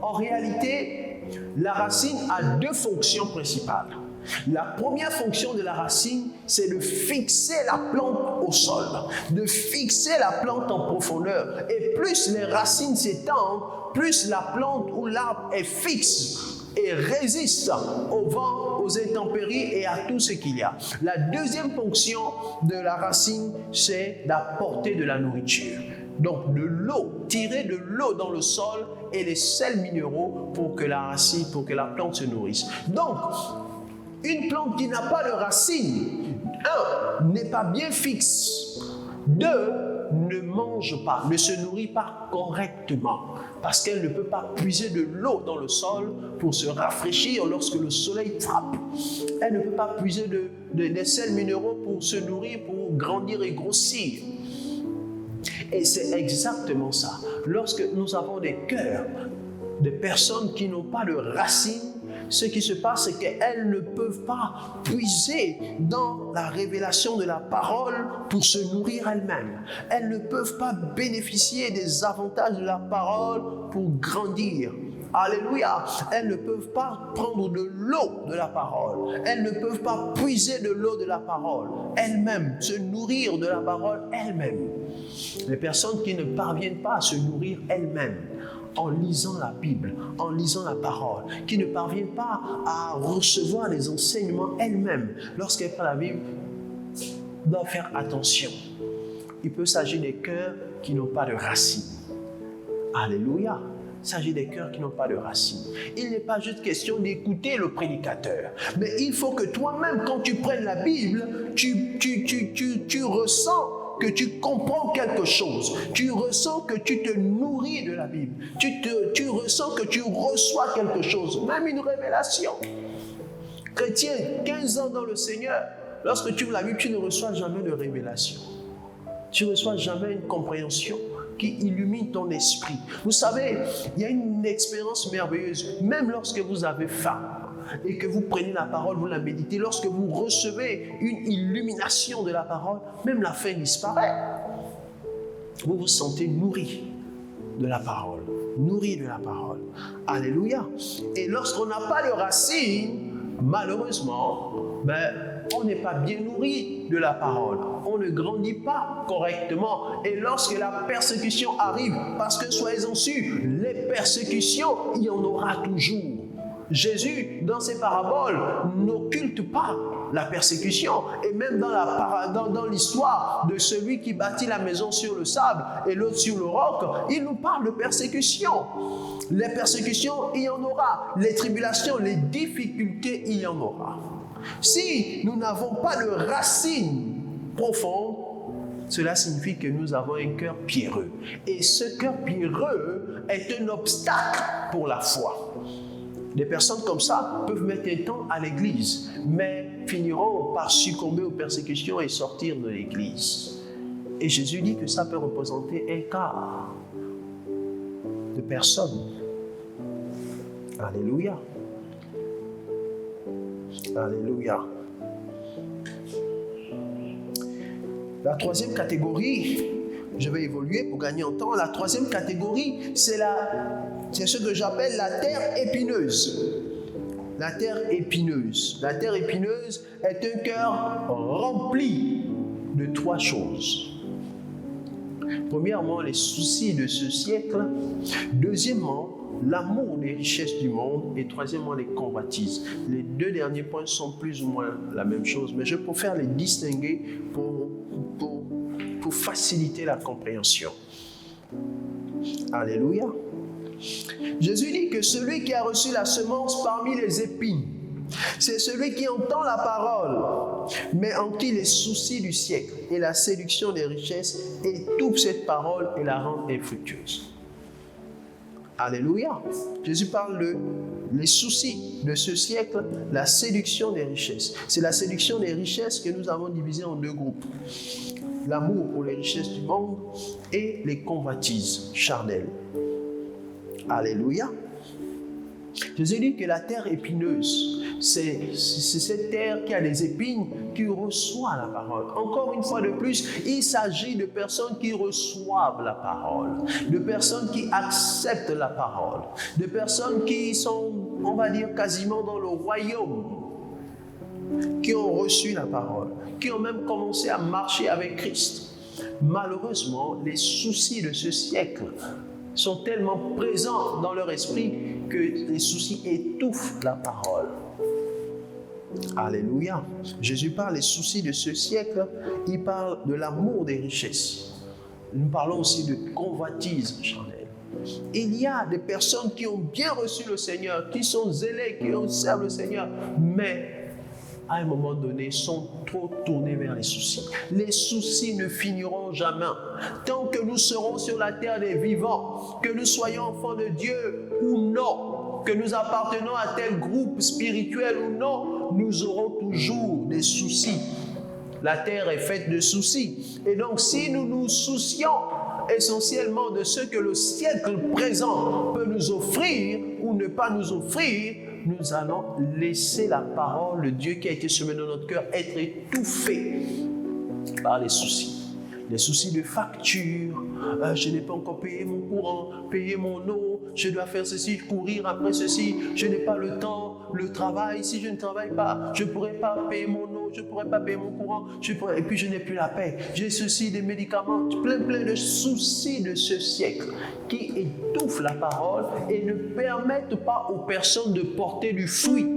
en réalité, la racine a deux fonctions principales. La première fonction de la racine, c'est de fixer la plante au sol, de fixer la plante en profondeur. Et plus les racines s'étendent, plus la plante ou l'arbre est fixe et résiste au vent, aux intempéries et à tout ce qu'il y a. La deuxième fonction de la racine, c'est d'apporter de la nourriture. Donc de l'eau, tirer de l'eau dans le sol et les sels minéraux pour que la racine, pour que la plante se nourrisse. Donc, une plante qui n'a pas de racines, n'est pas bien fixe. 2, ne mange pas, ne se nourrit pas correctement. Parce qu'elle ne peut pas puiser de l'eau dans le sol pour se rafraîchir lorsque le soleil frappe. Elle ne peut pas puiser des sels minéraux pour se nourrir, pour grandir et grossir. Et c'est exactement ça. Lorsque nous avons des cœurs de personnes qui n'ont pas de racines, ce qui se passe, c'est qu'elles ne peuvent pas puiser dans la révélation de la parole pour se nourrir elles-mêmes. Elles ne peuvent pas bénéficier des avantages de la parole pour grandir. Alléluia. Elles ne peuvent pas prendre de l'eau de la parole. Elles ne peuvent pas puiser de l'eau de la parole elles-mêmes, se nourrir de la parole elles-mêmes. Les personnes qui ne parviennent pas à se nourrir elles-mêmes en lisant la Bible, en lisant la parole, qui ne parviennent pas à recevoir les enseignements elles-mêmes lorsqu'elles prennent la Bible, doivent faire attention. Il peut s'agir des cœurs qui n'ont pas de racines. Alléluia. Il s'agit des cœurs qui n'ont pas de racines. Il n'est pas juste question d'écouter le prédicateur, mais il faut que toi-même, quand tu prennes la Bible, tu ressens que tu comprends quelque chose. Tu ressens que tu te nourris de la Bible. Tu ressens que tu reçois quelque chose, même une révélation. Chrétien, 15 ans dans le Seigneur, lorsque tu ouvres la Bible, tu ne reçois jamais de révélation. Tu ne reçois jamais une compréhension qui illumine ton esprit. Vous savez, il y a une expérience merveilleuse, même lorsque vous avez faim et que vous prenez la parole, vous la méditez, lorsque vous recevez une illumination de la parole, même la faim disparaît. Vous vous sentez nourri de la parole, nourri de la parole. Alléluia. Et lorsqu'on n'a pas de racines, malheureusement, on n'est pas bien nourri de la parole. On ne grandit pas correctement. Et lorsque la persécution arrive, parce que soyez-en sûrs, les persécutions, il y en aura toujours. Jésus, dans ses paraboles, n'occulte pas la persécution. Et même dans l'histoire de celui qui bâtit la maison sur le sable et l'autre sur le roc, il nous parle de persécution. Les persécutions, il y en aura. Les tribulations, les difficultés, il y en aura. Si nous n'avons pas de racines profondes, cela signifie que nous avons un cœur pierreux. Et ce cœur pierreux est un obstacle pour la foi. Des personnes comme ça peuvent mettre un temps à l'église, mais finiront par succomber aux persécutions et sortir de l'église. Et Jésus dit que ça peut représenter un quart de personnes. Alléluia. Alléluia. La troisième catégorie, je vais évoluer pour gagner en temps. La troisième catégorie, c'est ce que j'appelle la terre épineuse. La terre épineuse. La terre épineuse est un cœur rempli de 3 choses. Premièrement, les soucis de ce siècle. Deuxièmement, l'amour des richesses du monde. Et troisièmement, les convoitises. Les 2 derniers points sont plus ou moins la même chose, mais je préfère les distinguer pour faciliter la compréhension. Alléluia. Jésus dit que celui qui a reçu la semence parmi les épines, c'est celui qui entend la parole, mais en qui les soucis du siècle et la séduction des richesses étouffent cette parole et la rendent infructueuse. Alléluia. Jésus parle les soucis de ce siècle, la séduction des richesses. C'est la séduction des richesses que nous avons divisée en 2 groupes. L'amour pour les richesses du monde et les convoitises charnelles. Alléluia. Jésus dit que la terre épineuse, c'est cette terre qui a des épines qui reçoit la parole. Encore une fois de plus, il s'agit de personnes qui reçoivent la parole, de personnes qui acceptent la parole, de personnes qui sont, on va dire, quasiment dans le royaume, qui ont reçu la parole, qui ont même commencé à marcher avec Christ. Malheureusement, les soucis de ce siècle sont tellement présents dans leur esprit que les soucis étouffent la parole. Alléluia. Jésus parle des soucis de ce siècle, il parle de l'amour des richesses. Nous parlons aussi de convoitise charnelle. Il y a des personnes qui ont bien reçu le Seigneur, qui sont zélées, qui servent le Seigneur, mais à un moment donné, sont trop tournés vers les soucis. Les soucis ne finiront jamais. Tant que nous serons sur la terre des vivants, que nous soyons enfants de Dieu ou non, que nous appartenons à tel groupe spirituel ou non, nous aurons toujours des soucis. La terre est faite de soucis. Et donc, si nous nous soucions essentiellement de ce que le siècle présent peut nous offrir ou ne pas nous offrir, nous allons laisser la parole de Dieu qui a été semée dans notre cœur être étouffée par les soucis. Les soucis de facture, je n'ai pas encore payé mon courant, payé mon eau, je dois faire ceci, courir après ceci, je n'ai pas le temps, le travail, si je ne travaille pas, je ne pourrai pas payer mon eau, je ne pourrai pas payer mon courant, et puis je n'ai plus la paix. J'ai ceci, des médicaments, plein de soucis de ce siècle qui étouffent la parole et ne permettent pas aux personnes de porter du fruit.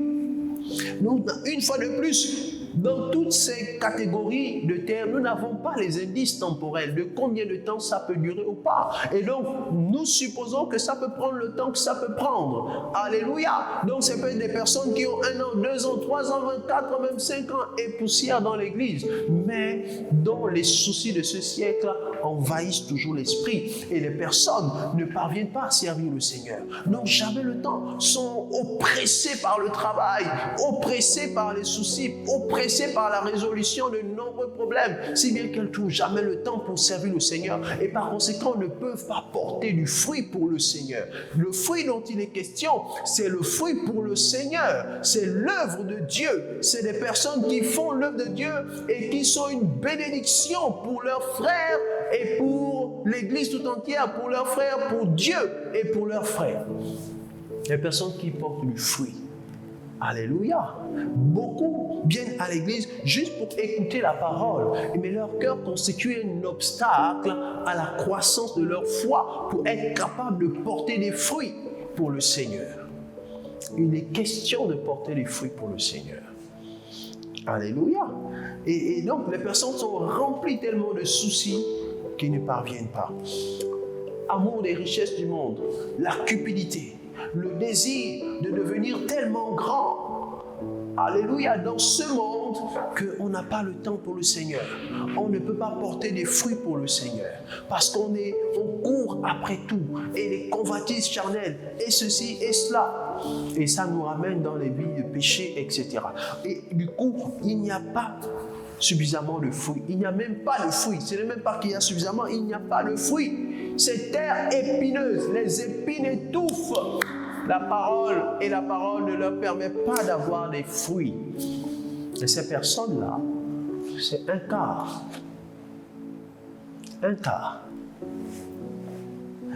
Donc, une fois de plus, dans toutes ces catégories de terre, nous n'avons pas les indices temporels de combien de temps ça peut durer ou pas. Et donc, nous supposons que ça peut prendre le temps que ça peut prendre. Alléluia. Donc, ça peut être des personnes qui ont 1 an, 2 ans, 3 ans, 24 ans, même 5 ans et poussière dans l'église, mais dont les soucis de ce siècle envahissent toujours l'esprit. Et les personnes ne parviennent pas à servir le Seigneur, n'ont jamais le temps, sont oppressées par le travail, oppressées par les soucis, oppressées par la résolution de nombreux problèmes, si bien qu'elles ne trouvent jamais le temps pour servir le Seigneur et par conséquent ne peuvent pas porter du fruit pour le Seigneur. Le fruit dont il est question, c'est le fruit pour le Seigneur, c'est l'œuvre de Dieu, c'est des personnes qui font l'œuvre de Dieu et qui sont une bénédiction pour leurs frères et pour l'Église tout entière, pour leurs frères, pour Dieu et pour leurs frères. Les personnes qui portent du fruit. Alléluia. Beaucoup viennent à l'église juste pour écouter la parole, mais leur cœur constitue un obstacle à la croissance de leur foi pour être capable de porter des fruits pour le Seigneur. Il est question de porter des fruits pour le Seigneur. Alléluia. Et donc les personnes sont remplies tellement de soucis qu'ils ne parviennent pas. Amour des richesses du monde, la cupidité, le désir de devenir tellement grand, alléluia, dans ce monde qu'on n'a pas le temps pour le Seigneur. On ne peut pas porter des fruits pour le Seigneur parce on court après tout et les convoitises charnelles et ceci et cela. Et ça nous ramène dans les vies de péché, etc. Et du coup, il n'y a pas suffisamment de fruits. Il n'y a même pas de fruits. Ce n'est même pas qu'il y a suffisamment, il n'y a pas de fruits. Cette terre épineuse, les épines étouffent la parole et la parole ne leur permet pas d'avoir des fruits. Et ces personnes-là, c'est un quart. Un quart.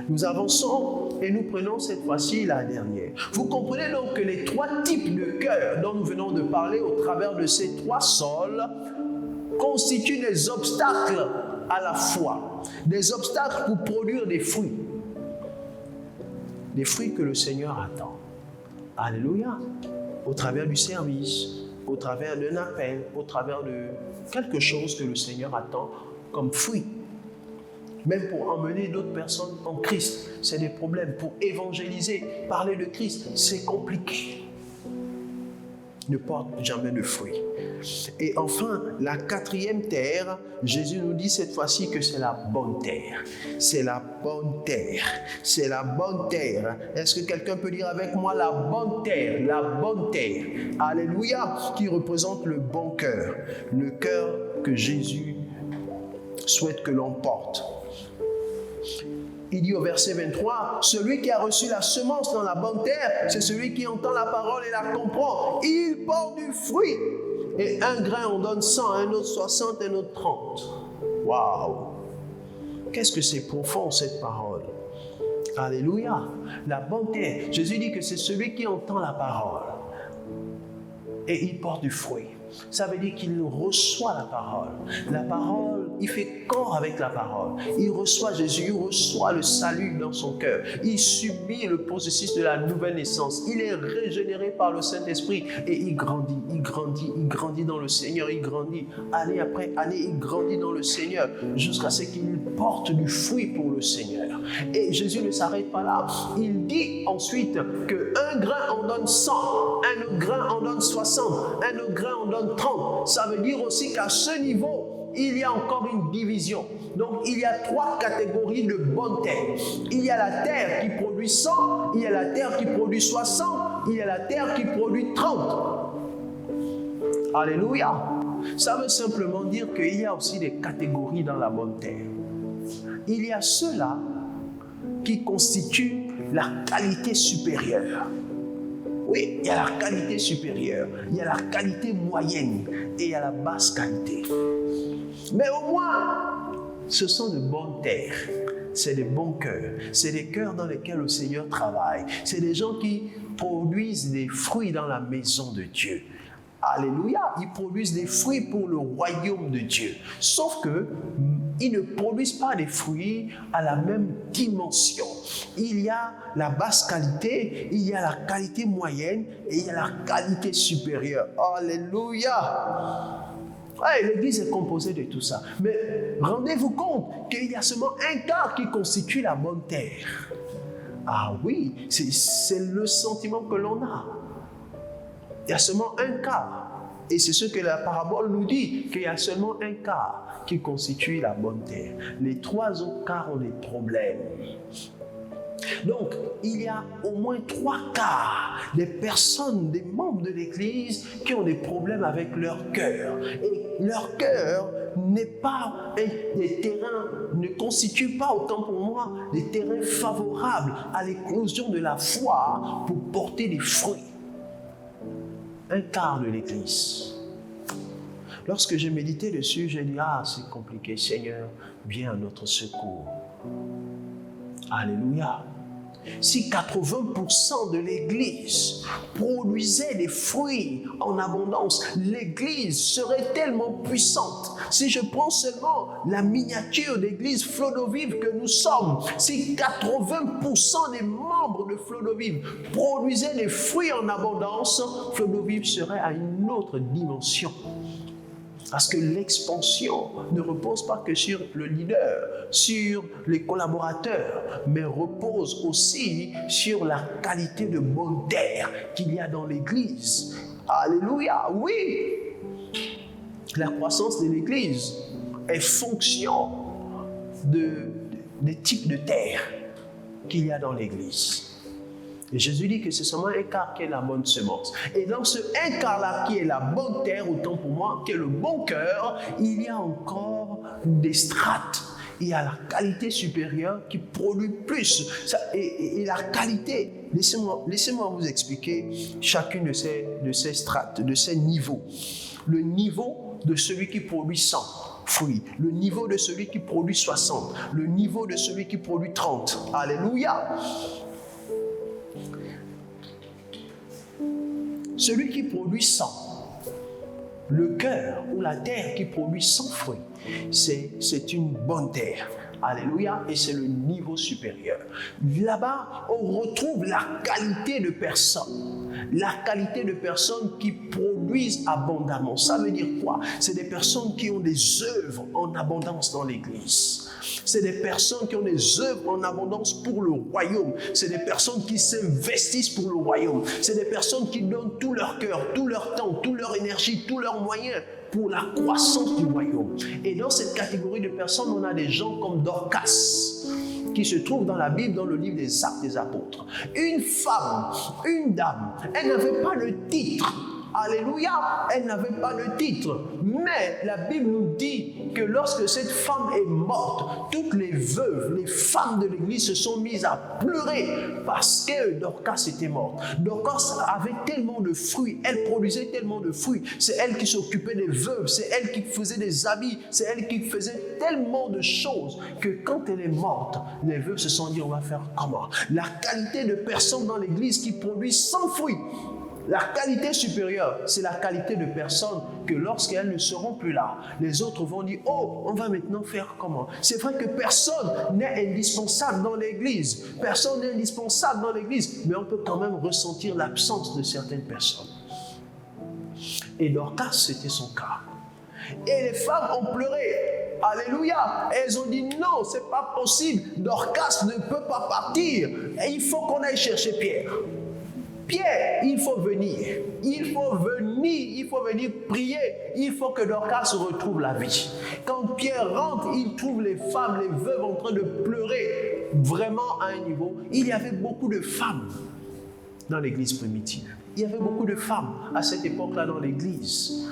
Nous avançons et nous prenons cette fois-ci la dernière. Vous comprenez donc que les 3 types de cœurs dont nous venons de parler au travers de ces 3 sols constituent des obstacles à la foi, des obstacles pour produire des fruits que le Seigneur attend. Alléluia. Au travers du service, au travers d'un appel, au travers de quelque chose que le Seigneur attend comme fruit. Même pour emmener d'autres personnes en Christ, c'est des problèmes. Pour évangéliser, parler de Christ, c'est compliqué. Ne porte jamais de fruits. Et enfin, la 4e terre, Jésus nous dit cette fois-ci que c'est la bonne terre. C'est la bonne terre. C'est la bonne terre. Est-ce que quelqu'un peut dire avec moi la bonne terre? La bonne terre. Alléluia, qui représente le bon cœur. Le cœur que Jésus souhaite que l'on porte. Il dit au verset 23, celui qui a reçu la semence dans la bonne terre, c'est celui qui entend la parole et la comprend. Il porte du fruit. Et un grain, on donne 100, un autre 60, un autre 30. Waouh! Qu'est-ce que c'est profond cette parole? Alléluia! La bonne terre. Jésus dit que c'est celui qui entend la parole. Et il porte du fruit. Ça veut dire qu'il reçoit la parole. La parole, il fait corps avec la parole. Il reçoit Jésus, il reçoit le salut dans son cœur. Il subit le processus de la nouvelle naissance. Il est régénéré par le Saint-Esprit et il grandit, il grandit, il grandit dans le Seigneur. Il grandit année après année, il grandit dans le Seigneur jusqu'à ce qu'il porte du fruit pour le Seigneur. Et Jésus ne s'arrête pas là. Il dit ensuite qu'un grain en donne 100, un autre grain en donne 60, un autre grain en donne 30. Ça veut dire aussi qu'à ce niveau, il y a encore une division. Donc, il y a 3 catégories de bonne terre. Il y a la terre qui produit 100, il y a la terre qui produit 60, il y a la terre qui produit 30. Alléluia. Ça veut simplement dire qu'il y a aussi des catégories dans la bonne terre. Il y a ceux-là qui constituent la qualité supérieure. Oui, il y a la qualité supérieure, il y a la qualité moyenne et il y a la basse qualité. Mais au moins, ce sont de bonnes terres, c'est des bons cœurs, c'est des cœurs dans lesquels le Seigneur travaille, c'est des gens qui produisent des fruits dans la maison de Dieu. Alléluia, ils produisent des fruits pour le royaume de Dieu. Sauf que ils ne produisent pas des fruits à la même dimension. Il y a la basse qualité, il y a la qualité moyenne et il y a la qualité supérieure. Alléluia. Ouais, l'Église est composée de tout ça. Mais rendez-vous compte qu'il y a seulement un quart qui constitue la bonne terre. Ah oui, c'est le sentiment que l'on a. Il y a seulement un quart. Et c'est ce que la parabole nous dit, qu'il y a seulement un quart qui constitue la bonne terre. Les 3 autres quarts ont des problèmes. Donc, il y a au moins 3 quarts des personnes, des membres de l'Église qui ont des problèmes avec leur cœur. Et leur cœur n'est pas des terrains, ne constitue pas, autant pour moi, des terrains favorables à l'éclosion de la foi pour porter des fruits. Un quart de l'Église. Lorsque j'ai médité dessus, j'ai dit, c'est compliqué, Seigneur, viens à notre secours. Alléluia. Si 80% de l'Église produisait des fruits en abondance, l'Église serait tellement puissante. Si je prends seulement la miniature d'Église Flot d'eau vive que nous sommes, si 80% des membres de Flot d'eau vive produisaient des fruits en abondance, Flot d'eau vive serait à une autre dimension. Parce que l'expansion ne repose pas que sur le leader, sur les collaborateurs, mais repose aussi sur la qualité de bonne terre qu'il y a dans l'Église. Alléluia, oui! La croissance de l'Église est fonction des types de terre qu'il y a dans l'Église. Et Jésus dit que c'est seulement un quart qui est la bonne semence. Et dans ce un quart-là qui est la bonne terre, autant pour moi, qui est le bon cœur, il y a encore des strates. Il y a la qualité supérieure qui produit plus. Et la qualité, laissez-moi vous expliquer chacune de ces strates, de ces niveaux. Le niveau de celui qui produit 100 fruits, le niveau de celui qui produit 60, le niveau de celui qui produit 30. Alléluia! Celui qui produit 100, le cœur ou la terre qui produit 100 fruits, c'est une bonne terre. Alléluia, et c'est le niveau supérieur. Là-bas, on retrouve la qualité de personnes. La qualité de personnes qui produisent abondamment. Ça veut dire quoi? C'est des personnes qui ont des œuvres en abondance dans l'Église. C'est des personnes qui ont des œuvres en abondance pour le royaume. C'est des personnes qui s'investissent pour le royaume. C'est des personnes qui donnent tout leur cœur, tout leur temps, toute leur énergie, tous leurs moyens pour la croissance du royaume. Et dans cette catégorie de personnes, on a des gens comme Dorcas, qui se trouve dans la Bible, dans le livre des Actes des Apôtres. Une femme, une dame, elle n'avait pas le titre Alléluia, elle n'avait pas de titre. Mais la Bible nous dit que lorsque cette femme est morte, toutes les veuves, les femmes de l'église se sont mises à pleurer parce que Dorcas était morte. Dorcas avait tellement de fruits, elle produisait tellement de fruits. C'est elle qui s'occupait des veuves, c'est elle qui faisait des habits, c'est elle qui faisait tellement de choses que quand elle est morte, les veuves se sont dit, on va faire comment? La qualité de personnes dans l'église qui produisent sans fruits. La qualité supérieure, c'est la qualité de personnes que lorsqu'elles ne seront plus là, les autres vont dire, oh, on va maintenant faire comment? C'est vrai que personne n'est indispensable dans l'église. Personne n'est indispensable dans l'église, mais on peut quand même ressentir l'absence de certaines personnes. Et Dorcas, c'était son cas. Et les femmes ont pleuré. Alléluia. Et elles ont dit, non, c'est pas possible. Dorcas ne peut pas partir. Et il faut qu'on aille chercher Pierre. Pierre, il faut venir prier, il faut que Dorcas retrouve la vie. Quand Pierre rentre, il trouve les femmes, les veuves en train de pleurer vraiment à un niveau. Il y avait beaucoup de femmes dans l'église primitive. Il y avait beaucoup de femmes à cette époque-là dans l'église.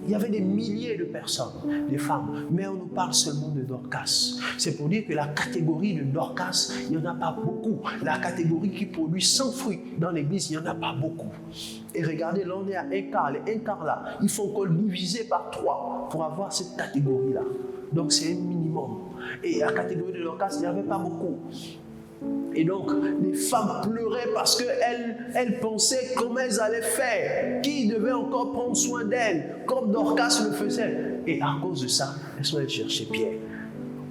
Il y avait des milliers de personnes, des femmes, mais on nous parle seulement de Dorcas. C'est pour dire que la catégorie de Dorcas, il n'y en a pas beaucoup. La catégorie qui produit 100 fruits dans l'église, il n'y en a pas beaucoup. Et regardez, là on est à un quart. Les un quart là, il faut encore diviser par 3 pour avoir cette catégorie-là. Donc c'est un minimum. Et la catégorie de Dorcas, il n'y avait pas beaucoup. Et donc, les femmes pleuraient parce qu'elles pensaient comment elles allaient faire, qui devait encore prendre soin d'elles, comme Dorcas le faisait. Et à cause de ça, elles sont allées chercher Pierre.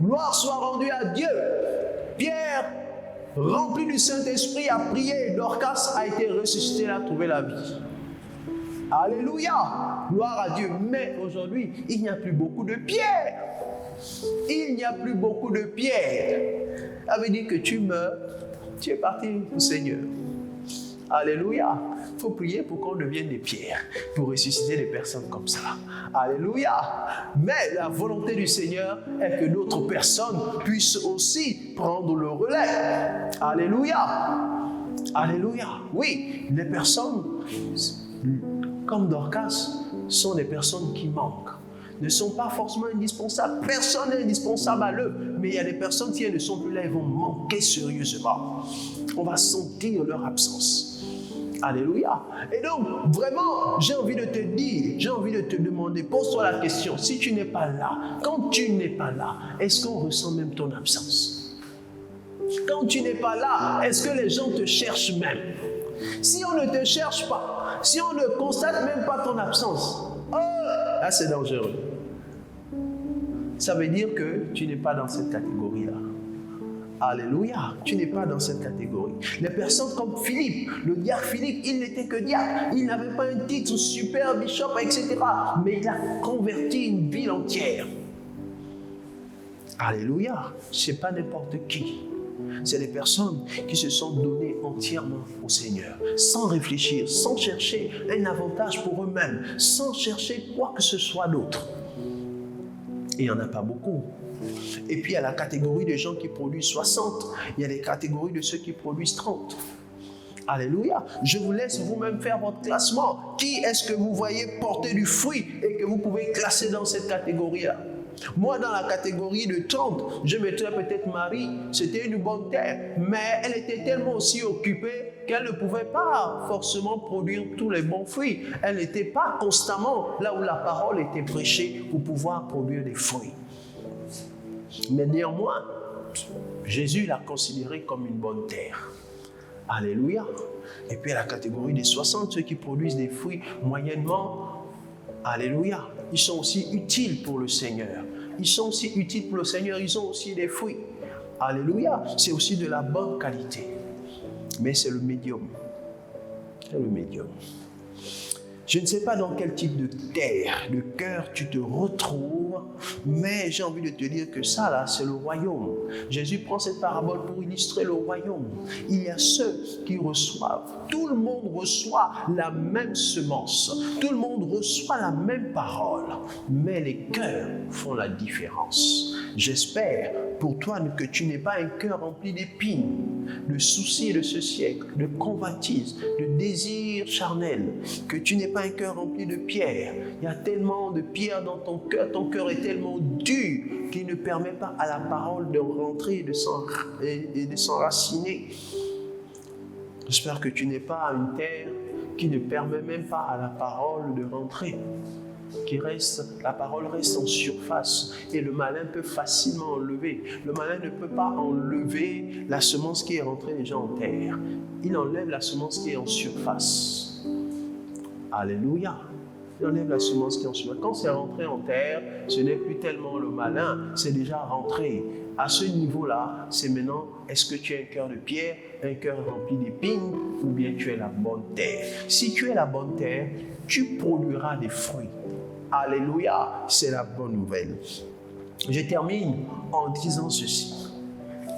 Gloire soit rendue à Dieu. Pierre, rempli du Saint-Esprit, a prié. Dorcas a été ressuscité, elle a trouvé la vie. Alléluia, gloire à Dieu. Mais aujourd'hui, il n'y a plus beaucoup de Pierre. Il n'y a plus beaucoup de Pierre. Ça veut dire que tu meurs, tu es parti au Seigneur. Alléluia. Il faut prier pour qu'on devienne des pierres, pour ressusciter des personnes comme ça. Alléluia. Mais la volonté du Seigneur est que d'autres personnes puissent aussi prendre le relais. Alléluia. Alléluia. Oui, les personnes comme Dorcas sont des personnes qui manquent. Ne sont pas forcément indispensables. Personne n'est indispensable à eux. Mais il y a des personnes, si elles ne sont plus là, elles vont manquer sérieusement. On va sentir leur absence. Alléluia. Et donc, vraiment, j'ai envie de te dire, j'ai envie de te demander, pose-toi la question, si tu n'es pas là, quand tu n'es pas là, est-ce qu'on ressent même ton absence? Quand tu n'es pas là, est-ce que les gens te cherchent même? Si on ne te cherche pas, si on ne constate même pas ton absence, là c'est dangereux. Ça veut dire que tu n'es pas dans cette catégorie-là. Alléluia, tu n'es pas dans cette catégorie. Les personnes comme Philippe, le diacre Philippe, il n'était que diacre. Il n'avait pas un titre super bishop, etc. Mais il a converti une ville entière. Alléluia, ce n'est pas n'importe qui. C'est des personnes qui se sont données entièrement au Seigneur, sans réfléchir, sans chercher un avantage pour eux-mêmes, sans chercher quoi que ce soit d'autre. Et il n'y en a pas beaucoup. Et puis il y a la catégorie des gens qui produisent 60, il y a des catégories de ceux qui produisent 30. Alléluia. Je vous laisse vous-même faire votre classement. Qui est-ce que vous voyez porter du fruit et que vous pouvez classer dans cette catégorie-là? Moi, dans la catégorie de 30, je mettrais peut-être Marie. C'était une bonne terre, mais elle était tellement aussi occupée qu'elle ne pouvait pas forcément produire tous les bons fruits. Elle n'était pas constamment là où la parole était prêchée pour pouvoir produire des fruits. Mais néanmoins, Jésus l'a considérée comme une bonne terre. Alléluia. Et puis, à la catégorie des 60, ceux qui produisent des fruits moyennement, alléluia, ils sont aussi utiles pour le Seigneur. Ils sont aussi utiles pour le Seigneur, ils ont aussi des fruits. Alléluia, c'est aussi de la bonne qualité. Mais c'est le médium. C'est le médium. Je ne sais pas dans quel type de terre, de cœur tu te retrouves, mais j'ai envie de te dire que ça là, c'est le royaume. Jésus prend cette parabole pour illustrer le royaume. Il y a ceux qui reçoivent. Tout le monde reçoit la même semence. Tout le monde reçoit la même parole. Mais les cœurs font la différence. J'espère pour toi que tu n'aies pas un cœur rempli d'épines, de soucis de ce siècle, de convoitises, de désirs charnels, que tu n'aies pas un cœur rempli de pierres. Il y a tellement de pierres dans ton cœur est tellement dur qu'il ne permet pas à la parole de rentrer et de s'enraciner. J'espère que tu n'es pas une terre qui ne permet même pas à la parole de rentrer. La parole reste en surface et le malin peut facilement enlever. Le malin ne peut pas enlever la semence qui est rentrée déjà en terre. Il enlève la semence qui est en surface. Alléluia. Il enlève la semence qui est en surface. Quand c'est rentré en terre, ce n'est plus tellement le malin, c'est déjà rentré. À ce niveau-là, c'est maintenant, est-ce que tu as un cœur de pierre, un cœur rempli d'épines, ou bien tu es la bonne terre? Si tu es la bonne terre, tu produiras des fruits. Alléluia, c'est la bonne nouvelle. Je termine en disant ceci.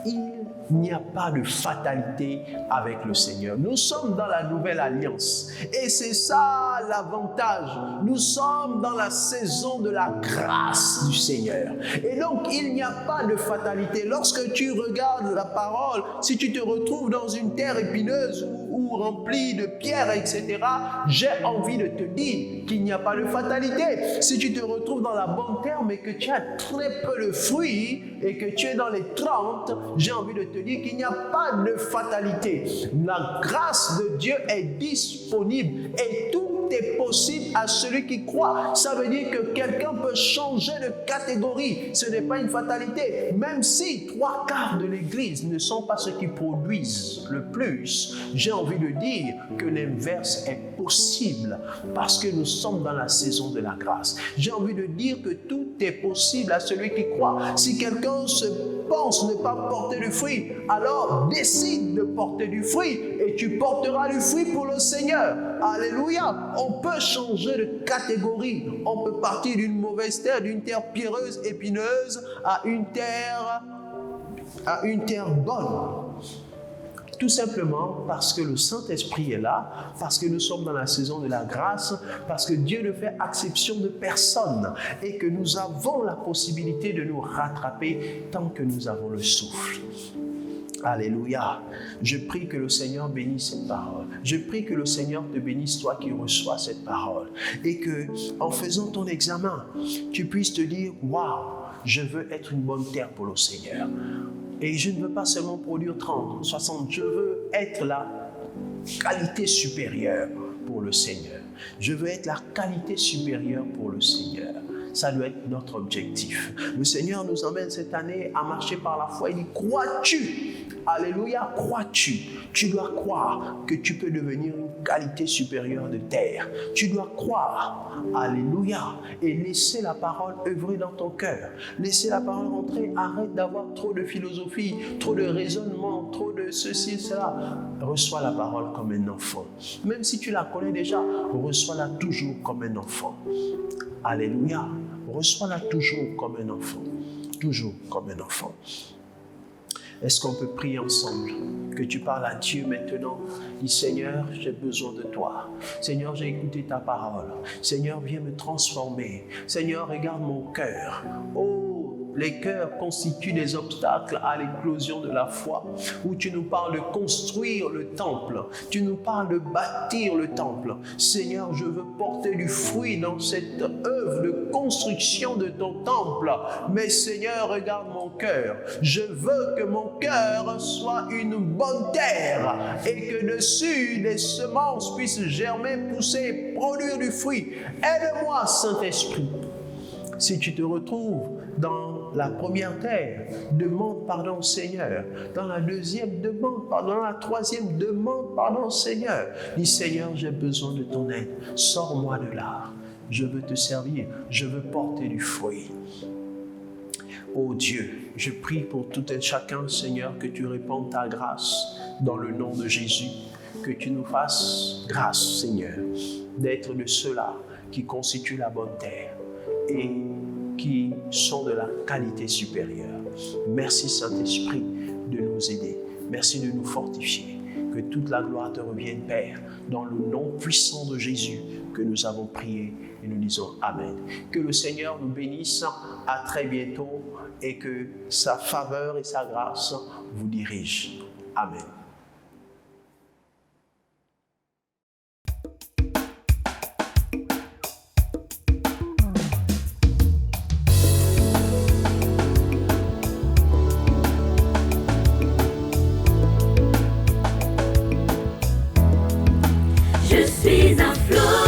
Il n'y a pas de fatalité avec le Seigneur. Nous sommes dans la nouvelle alliance. Et c'est ça l'avantage. Nous sommes dans la saison de la grâce du Seigneur. Et donc, il n'y a pas de fatalité. Lorsque tu regardes la parole, si tu te retrouves dans une terre épineuse ou remplie de pierres, etc., j'ai envie de te dire qu'il n'y a pas de fatalité. Si tu te retrouves dans la bonne terre, mais que tu as très peu de fruits et que tu es dans les 30, j'ai envie de te dire qu'il n'y a pas de fatalité. La grâce de Dieu est disponible et tout est possible à celui qui croit. Ça veut dire que quelqu'un peut changer de catégorie. Ce n'est pas une fatalité. Même si 3/4 de l'Église ne sont pas ceux qui produisent le plus, j'ai envie de dire que l'inverse est possible parce que nous sommes dans la saison de la grâce. J'ai envie de dire que tout est possible à celui qui croit. Si quelqu'un se pense ne pas porter de fruit, alors décide de porter du fruit et tu porteras du fruit pour le Seigneur. Alléluia. On peut changer de catégorie. On peut partir d'une mauvaise terre, d'une terre pierreuse, épineuse, à une terre bonne. Tout simplement parce que le Saint-Esprit est là, parce que nous sommes dans la saison de la grâce, parce que Dieu ne fait exception de personne et que nous avons la possibilité de nous rattraper tant que nous avons le souffle. Alléluia. Je prie que le Seigneur bénisse cette parole. Je prie que le Seigneur te bénisse, toi qui reçois cette parole. Et que, en faisant ton examen, tu puisses te dire, waouh, je veux être une bonne terre pour le Seigneur. Et je ne veux pas seulement produire 30, 60, je veux être la qualité supérieure pour le Seigneur. Je veux être la qualité supérieure pour le Seigneur. Ça doit être notre objectif. Le Seigneur nous emmène cette année à marcher par la foi. Il dit, crois-tu? Alléluia, crois-tu? Tu dois croire que tu peux devenir une qualité supérieure de terre. Tu dois croire, alléluia, et laisser la parole œuvrer dans ton cœur. Laisser la parole rentrer. Arrête d'avoir trop de philosophie, trop de raisonnement, trop de ceci, cela. Reçois la parole comme un enfant. Même si tu la connais déjà, reçois-la toujours comme un enfant. Alléluia. Reçois-la toujours comme un enfant. Toujours comme un enfant. Est-ce qu'on peut prier ensemble? Que tu parles à Dieu maintenant. Dis, Seigneur, j'ai besoin de toi. Seigneur, j'ai écouté ta parole. Seigneur, viens me transformer. Seigneur, regarde mon cœur. Oh, les cœurs constituent des obstacles à l'éclosion de la foi, où tu nous parles de construire le temple, tu nous parles de bâtir le temple. Seigneur, je veux porter du fruit dans cette œuvre de construction de ton temple. Mais Seigneur, regarde mon cœur. Je veux que mon cœur soit une bonne terre et que dessus les semences puissent germer, pousser, produire du fruit. Aide-moi, Saint-Esprit. Si tu te retrouves dans la première terre, demande pardon au Seigneur. Dans la deuxième, demande pardon. Dans la troisième, demande pardon au Seigneur. Dis, Seigneur, j'ai besoin de ton aide. Sors-moi de là. Je veux te servir. Je veux porter du fruit. Oh Dieu, je prie pour tout un chacun, Seigneur, que tu répandes ta grâce dans le nom de Jésus. Que tu nous fasses grâce, Seigneur, d'être de ceux-là qui constituent la bonne terre et qui sont de la qualité supérieure. Merci Saint-Esprit de nous aider. Merci de nous fortifier. Que toute la gloire te revienne, Père, dans le nom puissant de Jésus que nous avons prié. et nous disons Amen. Que le Seigneur nous bénisse, à très bientôt et que sa faveur et sa grâce vous dirigent. Amen. Je suis un flot.